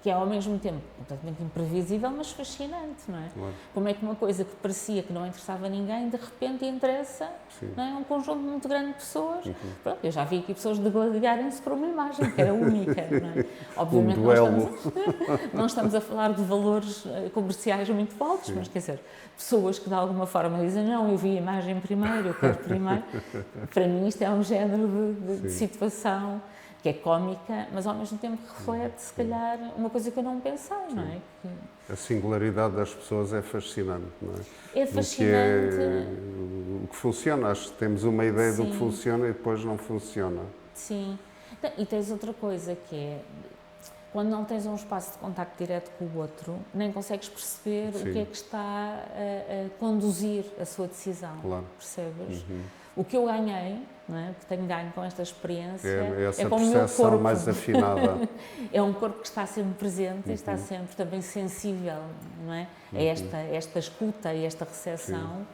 que é ao mesmo tempo completamente imprevisível, mas fascinante, não é? Claro. Como é que uma coisa que parecia que não interessava a ninguém, de repente interessa, não é, um conjunto muito grande de pessoas. Pronto, eu já vi aqui pessoas degladiarem-se por uma imagem, que era única, não é? Obviamente não estamos a falar de valores comerciais muito altos, mas quer dizer, pessoas que de alguma forma dizem, não, eu vi a imagem primeiro, eu quero primeiro. Para mim isto é um género de situação que é cómica, mas ao mesmo tempo reflete, se calhar, uma coisa que eu não pensei, não é? A singularidade das pessoas é fascinante, não é? É fascinante. O que funciona, acho que temos uma ideia do que Sim. funciona e depois não funciona. Sim. E tens outra coisa que é, quando não tens um espaço de contacto direto com o outro, nem consegues perceber o que é que está a conduzir a sua decisão, Claro. percebes? O que eu ganhei, não é? O que tenho ganho com esta experiência essa com o meu percepção corpo. mais afinada. É um corpo que está sempre presente e está sempre também sensível, não é? A esta escuta e esta recepção.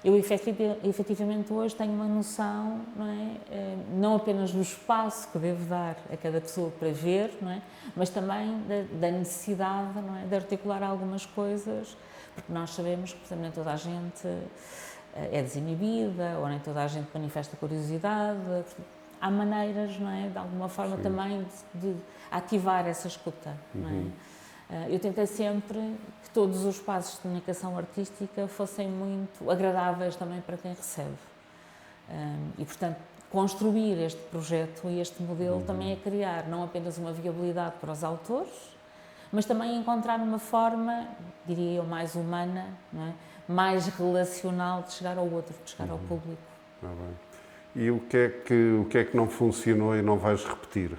Eu efetivamente hoje tenho uma noção, não é? Não apenas do espaço que devo dar a cada pessoa para ver, não é? Mas também da necessidade, não é? De articular algumas coisas, porque nós sabemos que, por exemplo, nem toda a gente é desinibida, ou nem toda a gente manifesta curiosidade. Há maneiras, não é, de alguma forma também de ativar essa escuta, não é? Eu tentei sempre que todos os espaços de comunicação artística fossem muito agradáveis também para quem recebe. E, portanto, construir este projeto e este modelo também é criar não apenas uma viabilidade para os autores, mas também encontrar uma forma, diria eu, mais humana, não é? Mais relacional de chegar ao outro, de chegar ao público. E o que é que não funcionou e não vais repetir?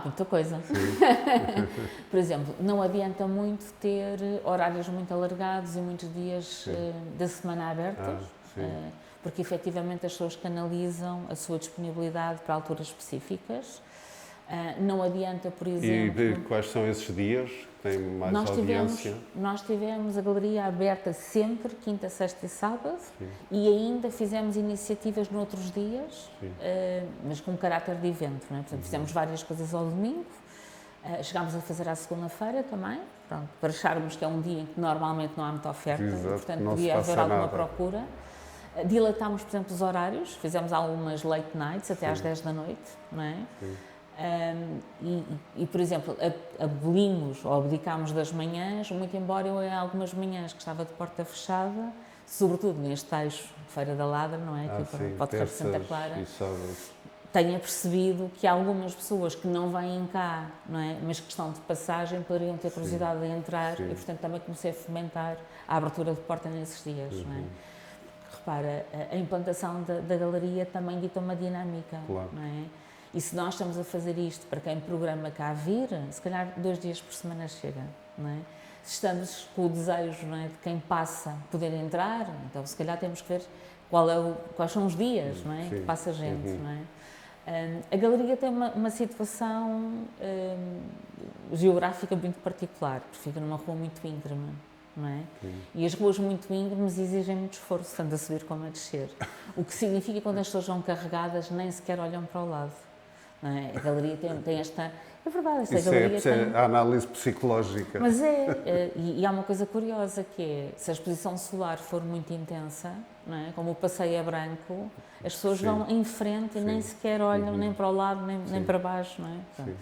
Muita coisa. Por exemplo, não adianta muito ter horários muito alargados e muitos dias da semana abertos, porque efetivamente as pessoas canalizam a sua disponibilidade para alturas específicas. Não adianta, por exemplo... E quais são esses dias que têm mais audiência? Nós tivemos a galeria aberta sempre, quinta, sexta e sábado, e ainda fizemos iniciativas noutros dias, mas com caráter de evento, não é? Portanto, fizemos várias coisas ao domingo, chegámos a fazer à segunda-feira também, pronto, para acharmos que é um dia em que normalmente não há muita oferta, e, portanto podia haver alguma procura. Dilatámos, por exemplo, os horários, fizemos algumas late nights até às 10 da noite, não é? Por exemplo, abolimos ou abdicámos das manhãs, muito embora eu em algumas manhãs que estava de porta fechada, sobretudo neste eixo Feira da Ladra, não é? Aqui para o Terreiro de Santa Clara, tenha percebido que algumas pessoas que não vêm cá, não é? Mas que estão de passagem, poderiam ter curiosidade de entrar e, portanto, também comecei a fomentar a abertura de porta nesses dias, não é? Repara, a implantação da galeria também dita uma dinâmica, não é? E se nós estamos a fazer isto para quem programa cá vir, se calhar 2 dias por semana chega, não é? Se estamos com o desejo, não é, de quem passa poder entrar, então se calhar temos que ver quais são os dias, não é, que passa gente, não é? A galeria tem uma situação geográfica muito particular, porque fica numa rua muito íngreme, não é? E as ruas muito íngremes exigem muito esforço, tanto a subir como a descer. O que significa que quando as pessoas vão carregadas nem sequer olham para o lado. Não é? A galeria tem esta... É verdade, esta galeria tem... a análise psicológica. Mas e há uma coisa curiosa que é, se a exposição solar for muito intensa, não é? Como o passeio é branco, as pessoas vão em frente e nem sequer olham nem para o lado, nem para baixo, não é? Portanto,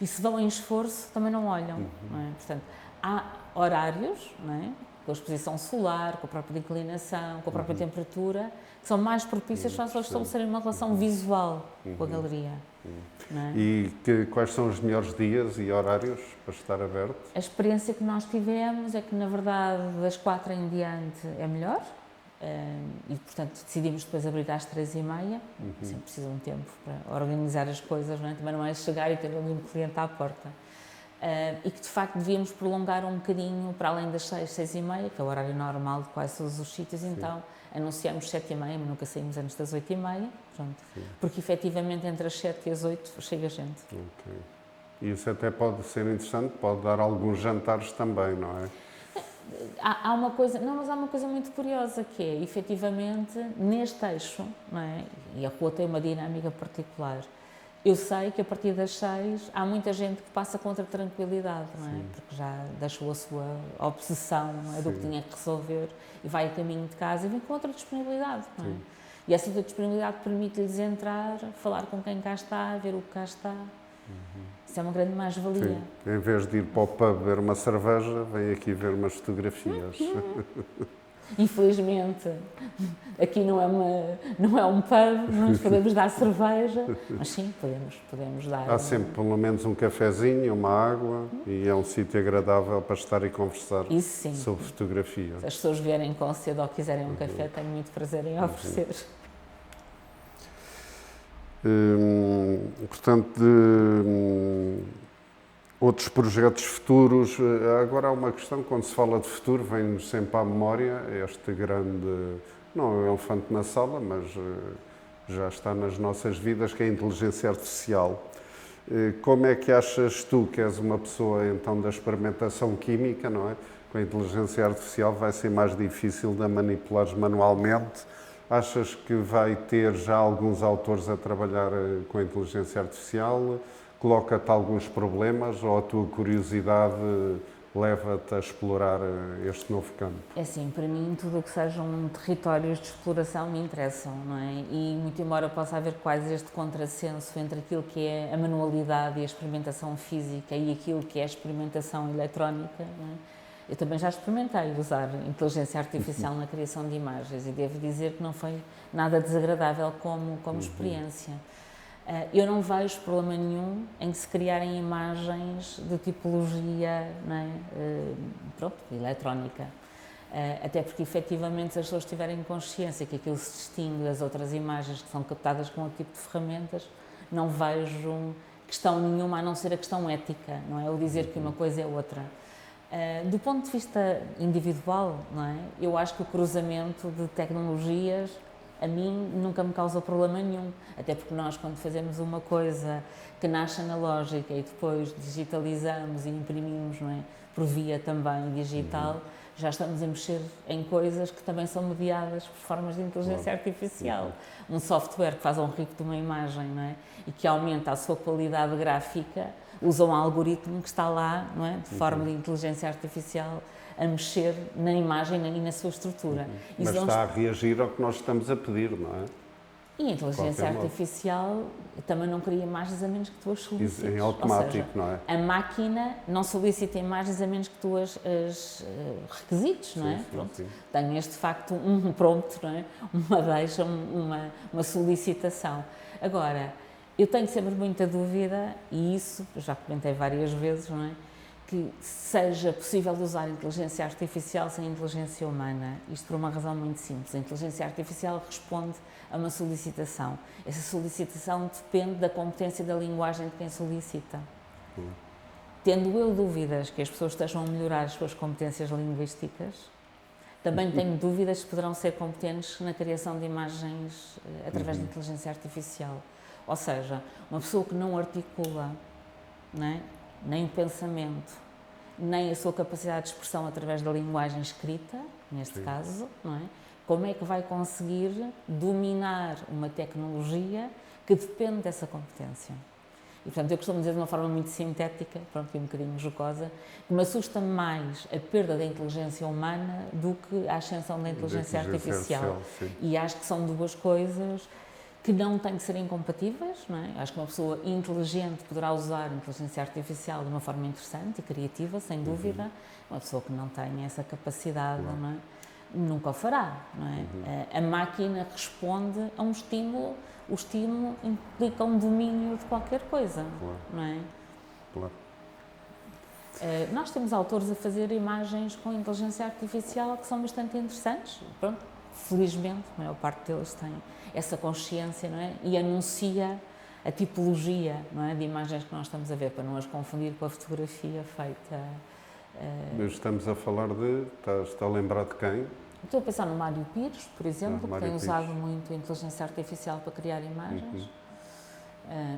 e se vão em esforço, também não olham, não é? Portanto, há horários, não é? com a exposição solar, com a própria inclinação, com a própria temperatura, que são mais propícias para as pessoas estabelecerem uma relação visual com a galeria. Não é? E quais são os melhores dias e horários para estar aberto? A experiência que nós tivemos é que, na verdade, das 4 em diante é melhor. E, portanto, decidimos depois abrir às 3h30. Sempre precisa de um tempo para organizar as coisas, não é? Também não é chegar e ter ali um cliente à porta. E que, de facto, devíamos prolongar um bocadinho para além das 6, 6h30, que é o horário normal de quase todos os sítios. Então, anunciamos 7h30, mas nunca saímos antes das 8h30, pronto. Porque, efetivamente, entre as 7 e as 8 chega gente. Ok. E isso até pode ser interessante, pode dar alguns jantares também, não é? Há uma coisa, não, mas há uma coisa muito curiosa que é, efetivamente, neste eixo, não é? E a rua tem uma dinâmica particular. Eu sei que a partir das 6 há muita gente que passa com outra tranquilidade, não é? Porque já deixou a sua obsessão, não é? Do que tinha que resolver e vai a caminho de casa e vem com outra disponibilidade, não é? E essa outra disponibilidade permite-lhes entrar, falar com quem cá está, ver o que cá está. Isso é uma grande mais-valia. Em vez de ir para o pub ver uma cerveja, vem aqui ver umas fotografias. Infelizmente, aqui não é um pub, não nos podemos dar cerveja, mas sim, podemos dar. Há sempre pelo menos um cafezinho, uma água e é um sítio agradável para estar e conversar sobre fotografia. Se as pessoas vierem com sede ou quiserem um café, tenho muito prazer em oferecer. Portanto, outros projetos futuros. Agora há uma questão, quando se fala de futuro, vem-nos sempre à memória este grande, não é um elefante na sala, mas já está nas nossas vidas, que é a inteligência artificial. Como é que achas tu, que és uma pessoa então da experimentação química, não é? Com a inteligência artificial vai ser mais difícil de manipulares manualmente. Achas que vai ter já alguns autores a trabalhar com a inteligência artificial? Coloca-te alguns problemas ou a tua curiosidade leva-te a explorar este novo campo? É assim, para mim tudo o que sejam territórios de exploração me interessam, não é? E muito embora possa haver quase este contrassenso entre aquilo que é a manualidade e a experimentação física e aquilo que é a experimentação eletrónica, não é? Eu também já experimentei usar inteligência artificial na criação de imagens e devo dizer que não foi nada desagradável como experiência. Eu não vejo problema nenhum em se criarem imagens de tipologia, não é? Eletrónica. Até porque, efetivamente, se as pessoas tiverem consciência que aquilo se distingue das outras imagens que são captadas com outro tipo de ferramentas, não vejo questão nenhuma a não ser a questão ética, não é? O dizer que uma coisa é outra. Do ponto de vista individual, não é? Eu acho que o cruzamento de tecnologias a mim nunca me causa problema nenhum, até porque nós, quando fazemos uma coisa que nasce analógica e depois digitalizamos e imprimimos, não é? Por via também digital, já estamos a mexer em coisas que também são mediadas por formas de inteligência artificial. Um software que faz um rico de uma imagem, não é? E que aumenta a sua qualidade gráfica, usa um algoritmo que está lá, não é? De forma de inteligência artificial, a mexer na imagem e na sua estrutura. Mas está a reagir ao que nós estamos a pedir, não é? E a inteligência artificial também não cria imagens a menos que tu as solicites. Em automático, seja, não é? A máquina não solicita imagens a menos que tu as requisites, não é? Pronto. Tenhas, de facto, um prompt, não é? Uma deixa, uma solicitação. Agora, eu tenho sempre muita dúvida, e isso já comentei várias vezes, não é? Que seja possível usar a inteligência artificial sem inteligência humana. Isto por uma razão muito simples. A inteligência artificial responde a uma solicitação. Essa solicitação depende da competência da linguagem de quem solicita. Tendo eu dúvidas que as pessoas estejam a melhorar as suas competências linguísticas, também tenho dúvidas se poderão ser competentes na criação de imagens através da inteligência artificial. Ou seja, uma pessoa que não articula, não é? Nem o pensamento, nem a sua capacidade de expressão através da linguagem escrita, neste caso, não é? Como é que vai conseguir dominar uma tecnologia que depende dessa competência? E, portanto, eu costumo dizer de uma forma muito sintética, pronto, e um bocadinho jocosa, que me assusta mais a perda da inteligência humana do que a ascensão da inteligência artificial. E acho que são duas coisas que não têm que ser incompatíveis, não é? Acho que uma pessoa inteligente poderá usar a inteligência artificial de uma forma interessante e criativa, sem dúvida. Uma pessoa que não tem essa capacidade, não é? Nunca o fará, não é? A máquina responde a um estímulo, o estímulo implica um domínio de qualquer coisa, não é? Claro. Nós temos autores a fazer imagens com inteligência artificial que são bastante interessantes, pronto, felizmente, a maior parte deles tem essa consciência, não é? E anuncia a tipologia, não é? De imagens que nós estamos a ver, para não as confundir com a fotografia feita. Mas estamos a falar está a lembrar de quem? Estou a pensar no Mário Pires, por exemplo, que tem Pires. usado muito a inteligência artificial para criar imagens.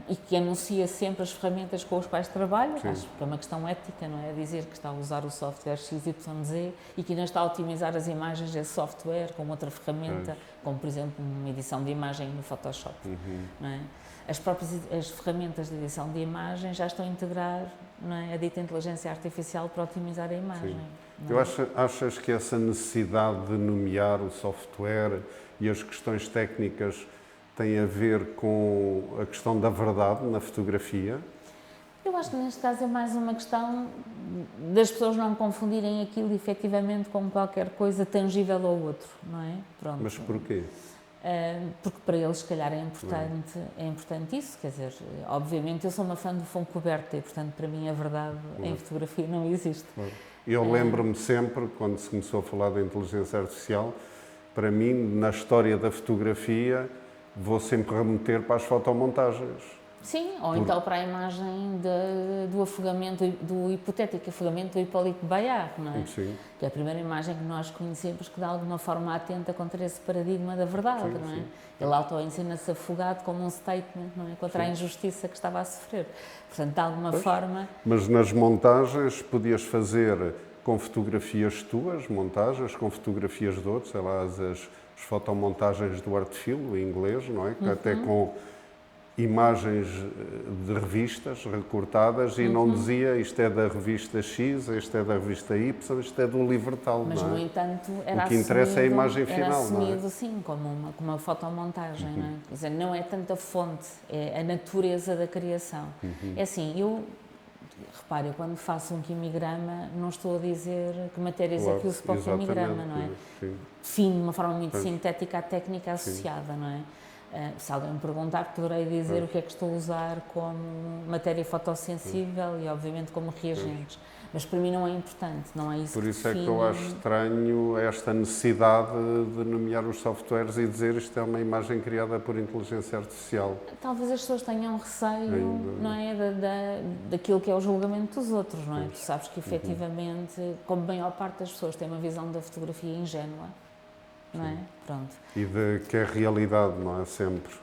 E que anuncia sempre as ferramentas com as quais trabalha, acho que é uma questão ética, não é? Dizer que está a usar o software XYZ e que ainda está a otimizar as imagens desse software com outra ferramenta, como por exemplo uma edição de imagem no Photoshop, não é? As ferramentas de edição de imagem já estão a integrar, não é, a dita inteligência artificial para otimizar a imagem. Não é? Achas que essa necessidade de nomear o software e as questões técnicas tem a ver com a questão da verdade na fotografia? Eu acho que neste caso é mais uma questão das pessoas não confundirem aquilo efetivamente com qualquer coisa tangível ao outro, não é? Pronto. Mas porquê? Porque para eles, se calhar, é importante isso, quer dizer, obviamente eu sou uma fã do fundo coberto e, portanto, para mim a verdade em fotografia não existe. Eu lembro-me sempre, quando se começou a falar da inteligência artificial, para mim, na história da fotografia, vou sempre remeter para as fotomontagens. Sim, ou então para a imagem do afogamento, do hipotético afogamento do Hipólito Bayard, não é? Sim. Que é a primeira imagem que nós conhecemos que de alguma forma atenta contra esse paradigma da verdade, não é? Ele auto-ensina-se afogado como um statement, não é? Contra a injustiça que estava a sofrer. Portanto, de alguma forma... Mas nas montagens podias fazer com fotografias tuas, montagens, com fotografias de outros, sei lá, as fotomontagens do Artfil, em inglês, não é? Que até com imagens de revistas recortadas e não dizia isto é da revista X, isto é da revista Y, isto é do livro tal, Mas, não é? no entanto, era o que interessa é a imagem era final, assumido, não é? sim, como uma fotomontagem, não é? Quer dizer, não é tanto a fonte, é a natureza da criação. É assim, repare, eu quando faço um quimigrama, não estou a dizer que matérias é que uso para o quimigrama, não é? Defino de uma forma muito sintética a técnica associada, não é? Se alguém me perguntar, poderei dizer o que é que estou a usar como matéria fotossensível e, obviamente, como reagentes. Mas para mim não é importante, não é isso Por que isso define... é que eu acho estranho esta necessidade de nomear os softwares e dizer isto é uma imagem criada por inteligência artificial. Talvez as pessoas tenham receio, não é, daquilo que é o julgamento dos outros, não é? Tu sabes que, efetivamente, como a maior parte das pessoas tem uma visão da fotografia ingênua, não é? Pronto. E de que é realidade, não é? Sempre.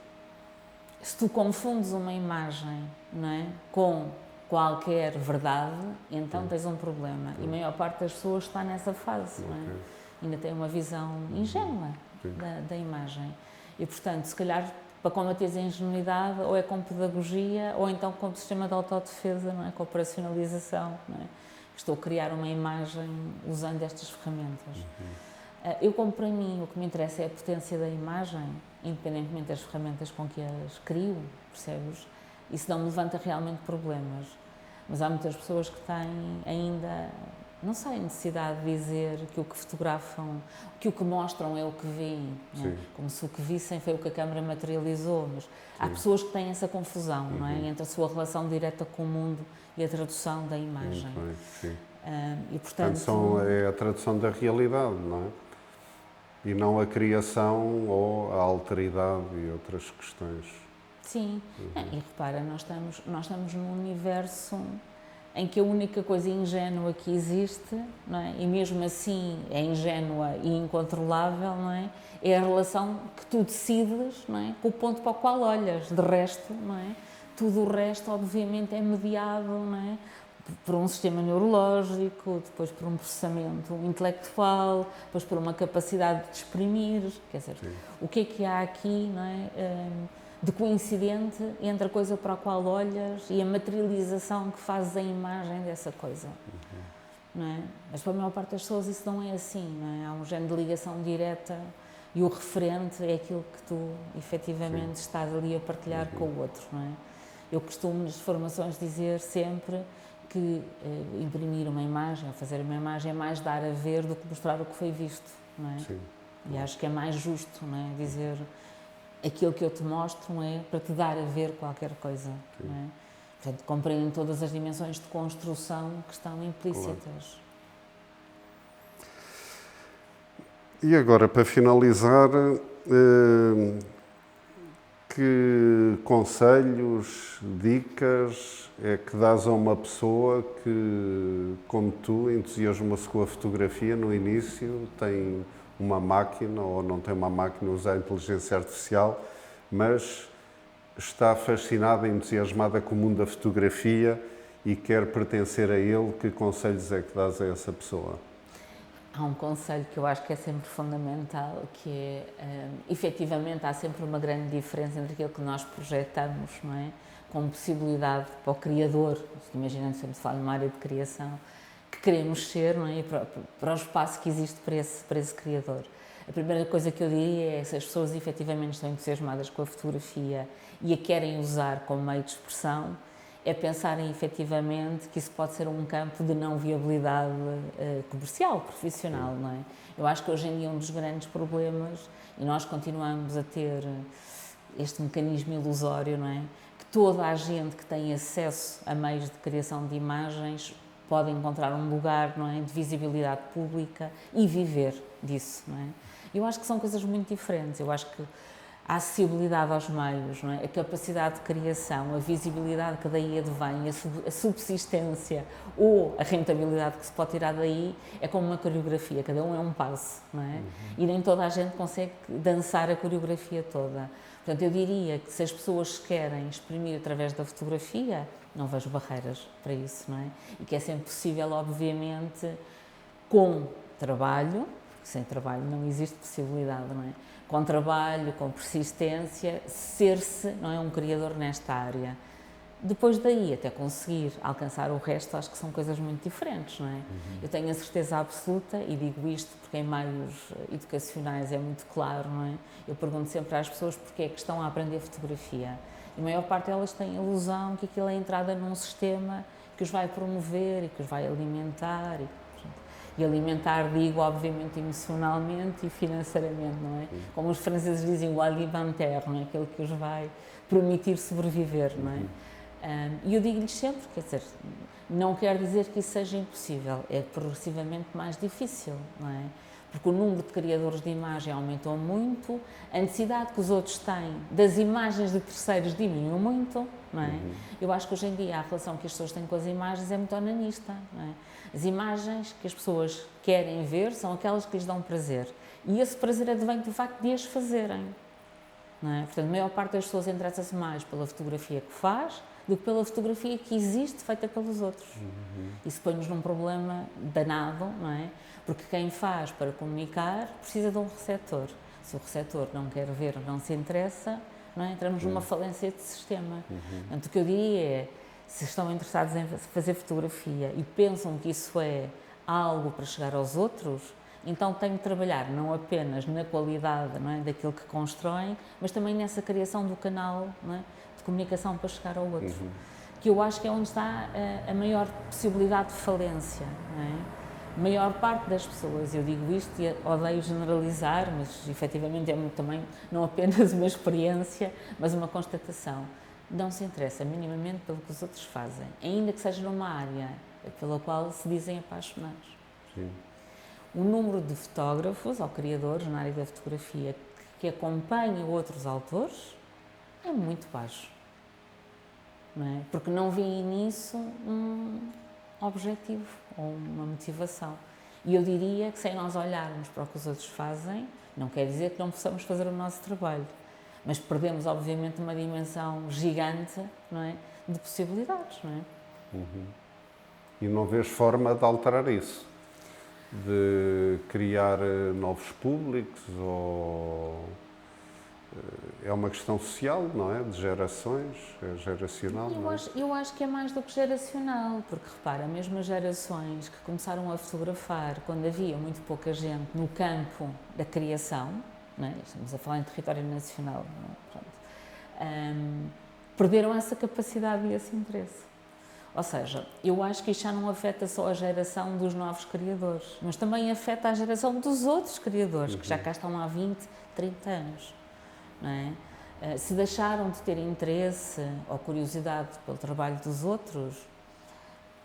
Se tu confundes uma imagem, não é, com qualquer verdade, então tens um problema. E a maior parte das pessoas está nessa fase, não é? Ainda tem uma visão ingênua da imagem. E, portanto, se calhar, para combater a ingenuidade, ou é com pedagogia, ou então com o sistema de autodefesa, não é? Com a operacionalização, não é? Estou a criar uma imagem usando estas ferramentas. Eu, como para mim, o que me interessa é a potência da imagem, independentemente das ferramentas com que as crio, percebes? Isso não me levanta realmente problemas. Mas há muitas pessoas que têm ainda, não sei, necessidade de dizer que o que fotografam, que o que mostram é o que veem, não é? Como se o que vissem foi o que a câmara materializou. Mas há pessoas que têm essa confusão, não é? Entre a sua relação direta com o mundo e a tradução da imagem. E, portanto, é a tradução da realidade, não é? E não a criação ou a alteridade e outras questões. Sim, e repara, nós estamos num universo em que a única coisa ingênua que existe, não é? E mesmo assim é ingênua e incontrolável, não é? É a relação que tu decides, não é? Com o ponto para o qual olhas. De resto, não é? Tudo o resto, obviamente, é mediado, não é? Por um sistema neurológico, depois por um processamento intelectual, depois por uma capacidade de exprimir, quer dizer, o que é que há aqui, não é, de coincidente entre a coisa para a qual olhas e a materialização que fazes a imagem dessa coisa, não é? Mas para a maior parte das pessoas isso não é assim, não é? Há um género de ligação direta e o referente é aquilo que tu efetivamente estás ali a partilhar com o outro, não é? Eu costumo nas formações dizer sempre que imprimir uma imagem ou fazer uma imagem é mais dar a ver do que mostrar o que foi visto, não é? Sim. E acho que é mais justo, não é? Dizer aquilo que eu te mostro é para te dar a ver qualquer coisa, não é? Portanto, compreendem todas as dimensões de construção que estão implícitas. Claro. E agora, para finalizar, que conselhos, dicas é que dás a uma pessoa que, como tu, entusiasma-se com a fotografia no início, tem uma máquina ou não tem uma máquina, usa a inteligência artificial, mas está fascinada e entusiasmada com o mundo da fotografia e quer pertencer a ele? Que conselhos é que dás a essa pessoa? Há um conselho que eu acho que é sempre fundamental, que é, efetivamente, há sempre uma grande diferença entre aquilo que nós projetamos, não é? Como possibilidade para o criador, imaginando sempre falar numa área de criação, que queremos ser, não é? E para o espaço que existe para esse criador. A primeira coisa que eu diria é, se as pessoas efetivamente estão entusiasmadas com a fotografia e a querem usar como meio de expressão, é pensarem efetivamente que isso pode ser um campo de não viabilidade comercial, profissional, não é? Eu acho que hoje em dia um dos grandes problemas, e nós continuamos a ter este mecanismo ilusório, não é? Que toda a gente que tem acesso a meios de criação de imagens pode encontrar um lugar, não é, de visibilidade pública e viver disso, não é? Eu acho que são coisas muito diferentes. Eu acho que a acessibilidade aos meios, não é? A capacidade de criação, a visibilidade que daí advém, a subsistência ou a rentabilidade que se pode tirar daí é como uma coreografia, cada um é um passo, não é? E nem toda a gente consegue dançar a coreografia toda. Portanto, eu diria que se as pessoas querem exprimir através da fotografia, não vejo barreiras para isso, não é? E que é sempre possível, obviamente, com trabalho, porque sem trabalho não existe possibilidade, não é? Com trabalho, com persistência, ser-se, não é, um criador nesta área. Depois daí, até conseguir alcançar o resto, acho que são coisas muito diferentes, não é? Eu tenho a certeza absoluta, e digo isto porque em meios educacionais é muito claro, não é? Eu pergunto sempre às pessoas porque é que estão a aprender fotografia. E a maior parte delas tem a ilusão que aquilo é a entrada num sistema que os vai promover e que os vai alimentar. E alimentar, digo, obviamente, emocionalmente e financeiramente, não é? Como os franceses dizem, o alimentaire, não é? Aquele que os vai permitir sobreviver, não é? E eu digo-lhes sempre, quer dizer, não quer dizer que isso seja impossível, é progressivamente mais difícil, não é? Porque o número de criadores de imagem aumentou muito, a necessidade que os outros têm das imagens de terceiros diminuiu muito, não é? Eu acho que hoje em dia a relação que as pessoas têm com as imagens é muito onanista, não é? As imagens que as pessoas querem ver são aquelas que lhes dão prazer. E esse prazer advém do facto de as fazerem, não é? Portanto, a maior parte das pessoas interessa-se mais pela fotografia que faz do que pela fotografia que existe feita pelos outros. Isso põe-nos num problema danado, não é? Porque quem faz para comunicar precisa de um receptor. Se o receptor não quer ver, não se interessa, não é? Entramos numa falência de sistema. Portanto, o que eu diria é, se estão interessados em fazer fotografia e pensam que isso é algo para chegar aos outros, então têm de trabalhar não apenas na qualidade, não é, daquilo que constroem, mas também nessa criação do canal, não é, de comunicação para chegar ao outro. Que eu acho que é onde está a maior possibilidade de falência, não é? A maior parte das pessoas, eu digo isto e odeio generalizar, mas efetivamente é muito também, não apenas uma experiência, mas uma constatação. Não se interessa minimamente pelo que os outros fazem, ainda que seja numa área pela qual se dizem apaixonados. Sim. O número de fotógrafos ou criadores na área da fotografia que acompanham outros autores é muito baixo, não é? Porque não veem nisso um objetivo ou uma motivação. E eu diria que sem nós olharmos para o que os outros fazem, não quer dizer que não possamos fazer o nosso trabalho, mas perdemos, obviamente, uma dimensão gigante, não é, de possibilidades, não é? E não vês forma de alterar isso? De criar novos públicos ou... É uma questão social, não é? De gerações, é geracional, não é? Eu acho que é mais do que geracional, porque repara, mesmo as gerações que começaram a fotografar quando havia muito pouca gente no campo da criação, não é? Estamos a falar em território nacional, não é? Pronto. Perderam essa capacidade e esse interesse. Ou seja, eu acho que isto já não afeta só a geração dos novos criadores, mas também afeta a geração dos outros criadores, que já cá estão há 20, 30 anos. Não é? Se deixaram de ter interesse ou curiosidade pelo trabalho dos outros,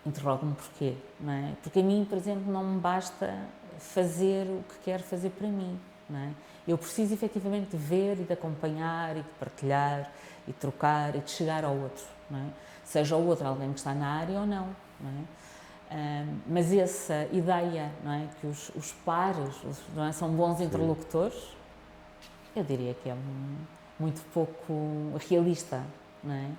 interrogo-me porquê. Não é? Porque a mim, por exemplo, não me basta fazer o que quero fazer para mim. Não é? Eu preciso efetivamente de ver e de acompanhar e de partilhar e de trocar e de chegar ao outro. Não é? Seja o outro alguém que está na área ou não. Não é? Mas essa ideia, não é, que os pares, não é, são bons interlocutores, eu diria que é muito pouco realista. Não é?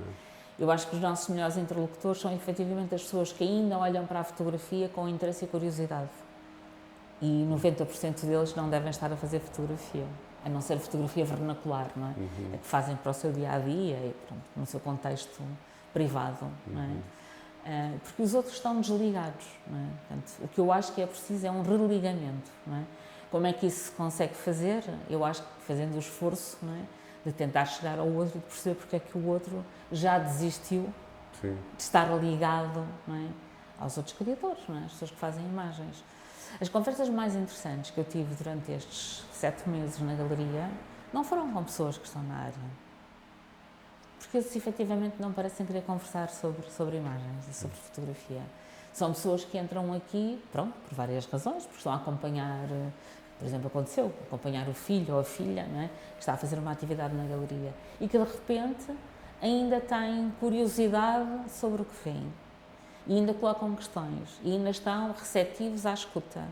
Eu acho que os nossos melhores interlocutores são efetivamente as pessoas que ainda olham para a fotografia com interesse e curiosidade. E 90% deles não devem estar a fazer fotografia, a não ser fotografia vernacular, não é? A que fazem para o seu dia-a-dia e pronto, no seu contexto privado, não é? Porque os outros estão desligados, não é? Portanto, o que eu acho que é preciso é um religamento, não é? Como é que isso se consegue fazer? Eu acho que fazendo o esforço, não é, de tentar chegar ao outro e de perceber porque é que o outro já desistiu de estar ligado, não é, aos outros criadores, não é? As pessoas que fazem imagens. As conversas mais interessantes que eu tive durante estes 7 meses na galeria não foram com pessoas que estão na área, porque eles efetivamente não parecem querer conversar sobre imagens e sobre fotografia. São pessoas que entram aqui, pronto, por várias razões, porque estão a acompanhar, por exemplo, aconteceu, acompanhar o filho ou a filha, não é, que está a fazer uma atividade na galeria e que de repente ainda têm curiosidade sobre o que vêm. E ainda colocam questões, e ainda estão receptivos à escuta,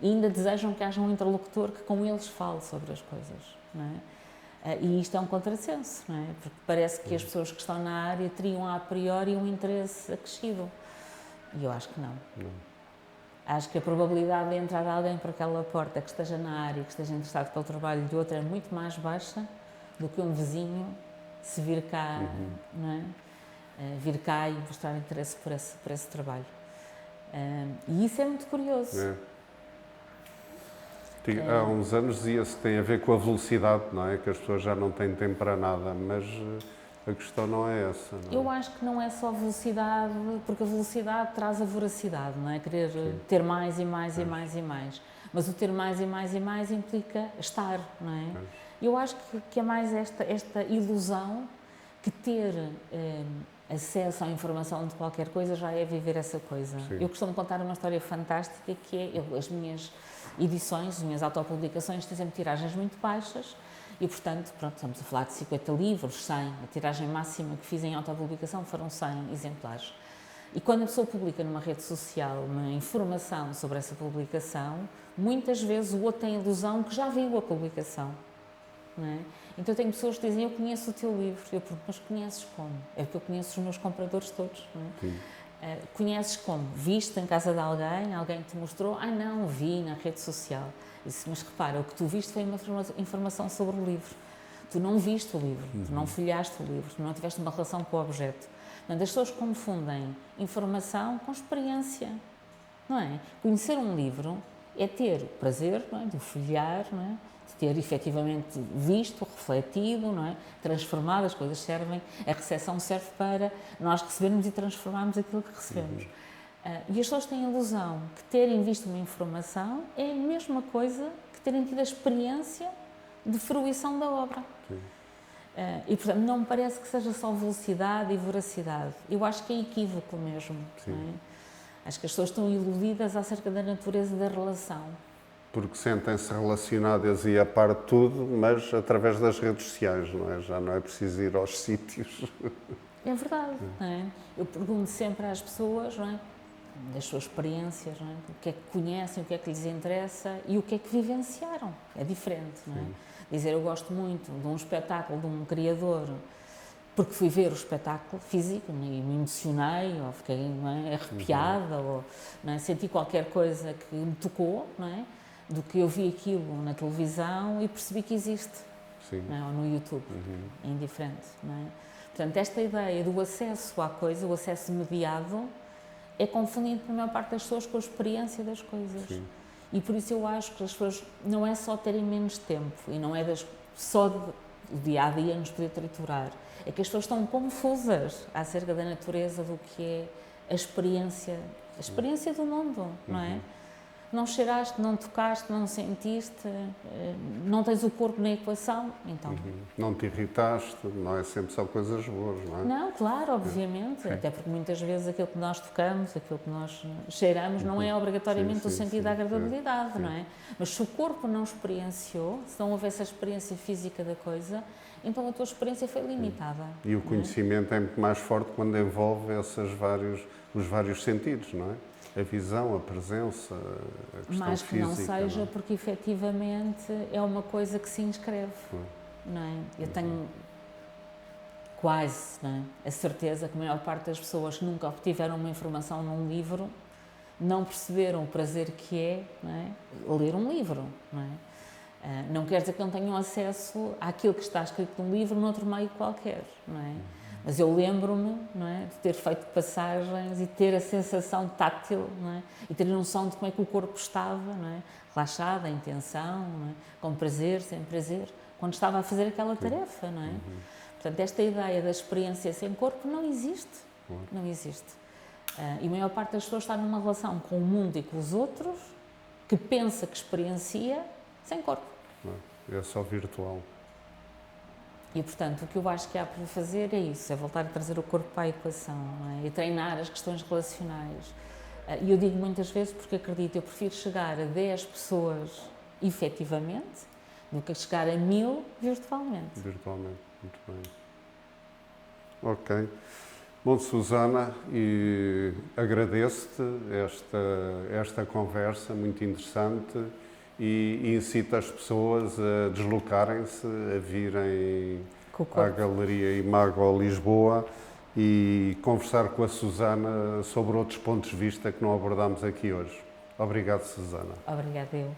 e ainda desejam que haja um interlocutor que com eles fale sobre as coisas, não é? E isto é um contrassenso, não é? Porque parece que as pessoas que estão na área teriam a priori um interesse acrescido, e eu acho que não. Acho que a probabilidade de entrar alguém por aquela porta que esteja na área, que esteja interessado pelo trabalho de outro é muito mais baixa do que um vizinho se vir cá, não é? Vir cá e mostrar interesse por esse trabalho. E isso é muito curioso. Há uns anos dizia-se que tem a ver com a velocidade, não é? Que as pessoas já não têm tempo para nada, mas a questão não é essa. Não é? Eu acho que não é só velocidade, porque a velocidade traz a voracidade, não é? Querer ter mais e mais e mais e mais. Mas o ter mais e mais e mais implica estar, não é? Eu acho que é mais esta ilusão que ter acesso à informação de qualquer coisa já é viver essa coisa. Eu costumo contar uma história fantástica que é as minhas edições, as minhas autopublicações têm sempre tiragens muito baixas e, portanto, pronto, estamos a falar de 50 livros, 100. A tiragem máxima que fiz em autopublicação foram 100 exemplares. E quando a pessoa publica numa rede social uma informação sobre essa publicação, muitas vezes o outro tem a ilusão que já viu a publicação. Não é? Então, tenho pessoas que dizem, eu conheço o teu livro. Eu pergunto, mas conheces como? É porque eu conheço os meus compradores todos. Não é? Conheces como? Viste em casa de alguém? Alguém te mostrou? Ah, não, vi na rede social. Disse, mas repara, o que tu viste foi uma informação sobre o livro. Tu não viste o livro, tu não folheaste o livro, tu não tiveste uma relação com o objeto. Portanto, as pessoas confundem informação com experiência. Não é? Conhecer um livro é ter o prazer, não é, de o folhear, não é? De ter efetivamente visto, refletido, não é? Transformado, as coisas servem, a recepção serve para nós recebermos e transformarmos aquilo que recebemos. E as pessoas têm a ilusão que terem visto uma informação é a mesma coisa que terem tido a experiência de fruição da obra. E, portanto, não me parece que seja só velocidade e voracidade. Eu acho que é equívoco mesmo. Não é? Acho que as pessoas estão iludidas acerca da natureza da relação. Porque sentem-se relacionadas e a par de tudo, mas através das redes sociais, não é? Já não é preciso ir aos sítios. É verdade, não é? Eu pergunto sempre às pessoas, não é? Das suas experiências, não é? O que é que conhecem, o que é que lhes interessa e o que é que vivenciaram. É diferente, não é? Dizer, eu gosto muito de um espetáculo de um criador, porque fui ver o espetáculo físico e me emocionei, ou fiquei, não é, arrepiada, ou não é, senti qualquer coisa que me tocou, não é? Do que eu vi aquilo na televisão e percebi que existe, não é? Ou no YouTube. É indiferente, não é? Portanto, esta ideia do acesso à coisa, o acesso mediado, é confundido por maior parte das pessoas com a experiência das coisas. E por isso eu acho que as pessoas não é só terem menos tempo e não é só do dia a dia nos poder triturar, é que as pessoas estão confusas acerca da natureza do que é a experiência do mundo, não é? Não cheiraste, não tocaste, não sentiste, não tens o corpo na equação, então... Não te irritaste, não é sempre só coisas boas, não é? Não, claro, obviamente, até porque muitas vezes aquilo que nós tocamos, aquilo que nós cheiramos, não é obrigatoriamente o sentido da agradabilidade, não é? Mas se o corpo não experienciou, se não houve essa experiência física da coisa, então a tua experiência foi limitada. E o conhecimento é muito mais forte quando envolve os vários sentidos, não é? A visão, a presença, a questão mais que física. não seja, não é? porque efetivamente é uma coisa que se inscreve, não é? Eu tenho quase, não é, a certeza que a maior parte das pessoas que nunca obtiveram uma informação num livro não perceberam o prazer que é, não é, ler um livro, não é? Não quer dizer que não tenham acesso àquilo que está escrito num livro noutro meio qualquer, não é? Mas eu lembro-me, não é, de ter feito passagens e ter a sensação tátil, não é, e ter a noção de como é que o corpo estava, não é, relaxado, em tensão, não é, com prazer, sem prazer, quando estava a fazer aquela tarefa, não é? Portanto, esta ideia da experiência sem corpo não existe, não existe. E a maior parte das pessoas está numa relação com o mundo e com os outros que pensa que experiencia sem corpo. É só virtual. E, portanto, o que eu acho que há para fazer é isso, é voltar a trazer o corpo para a equação, não é? E treinar as questões relacionais. E eu digo muitas vezes porque acredito, eu prefiro chegar a 10 pessoas efetivamente do que chegar a 1000 virtualmente. Virtualmente, muito bem. Ok. Bom, Susana, e agradeço-te esta conversa muito interessante e incito as pessoas a deslocarem-se, a virem à Galeria Imago Lisboa e conversar com a Susana sobre outros pontos de vista que não abordámos aqui hoje. Obrigado, Susana. Obrigada, eu.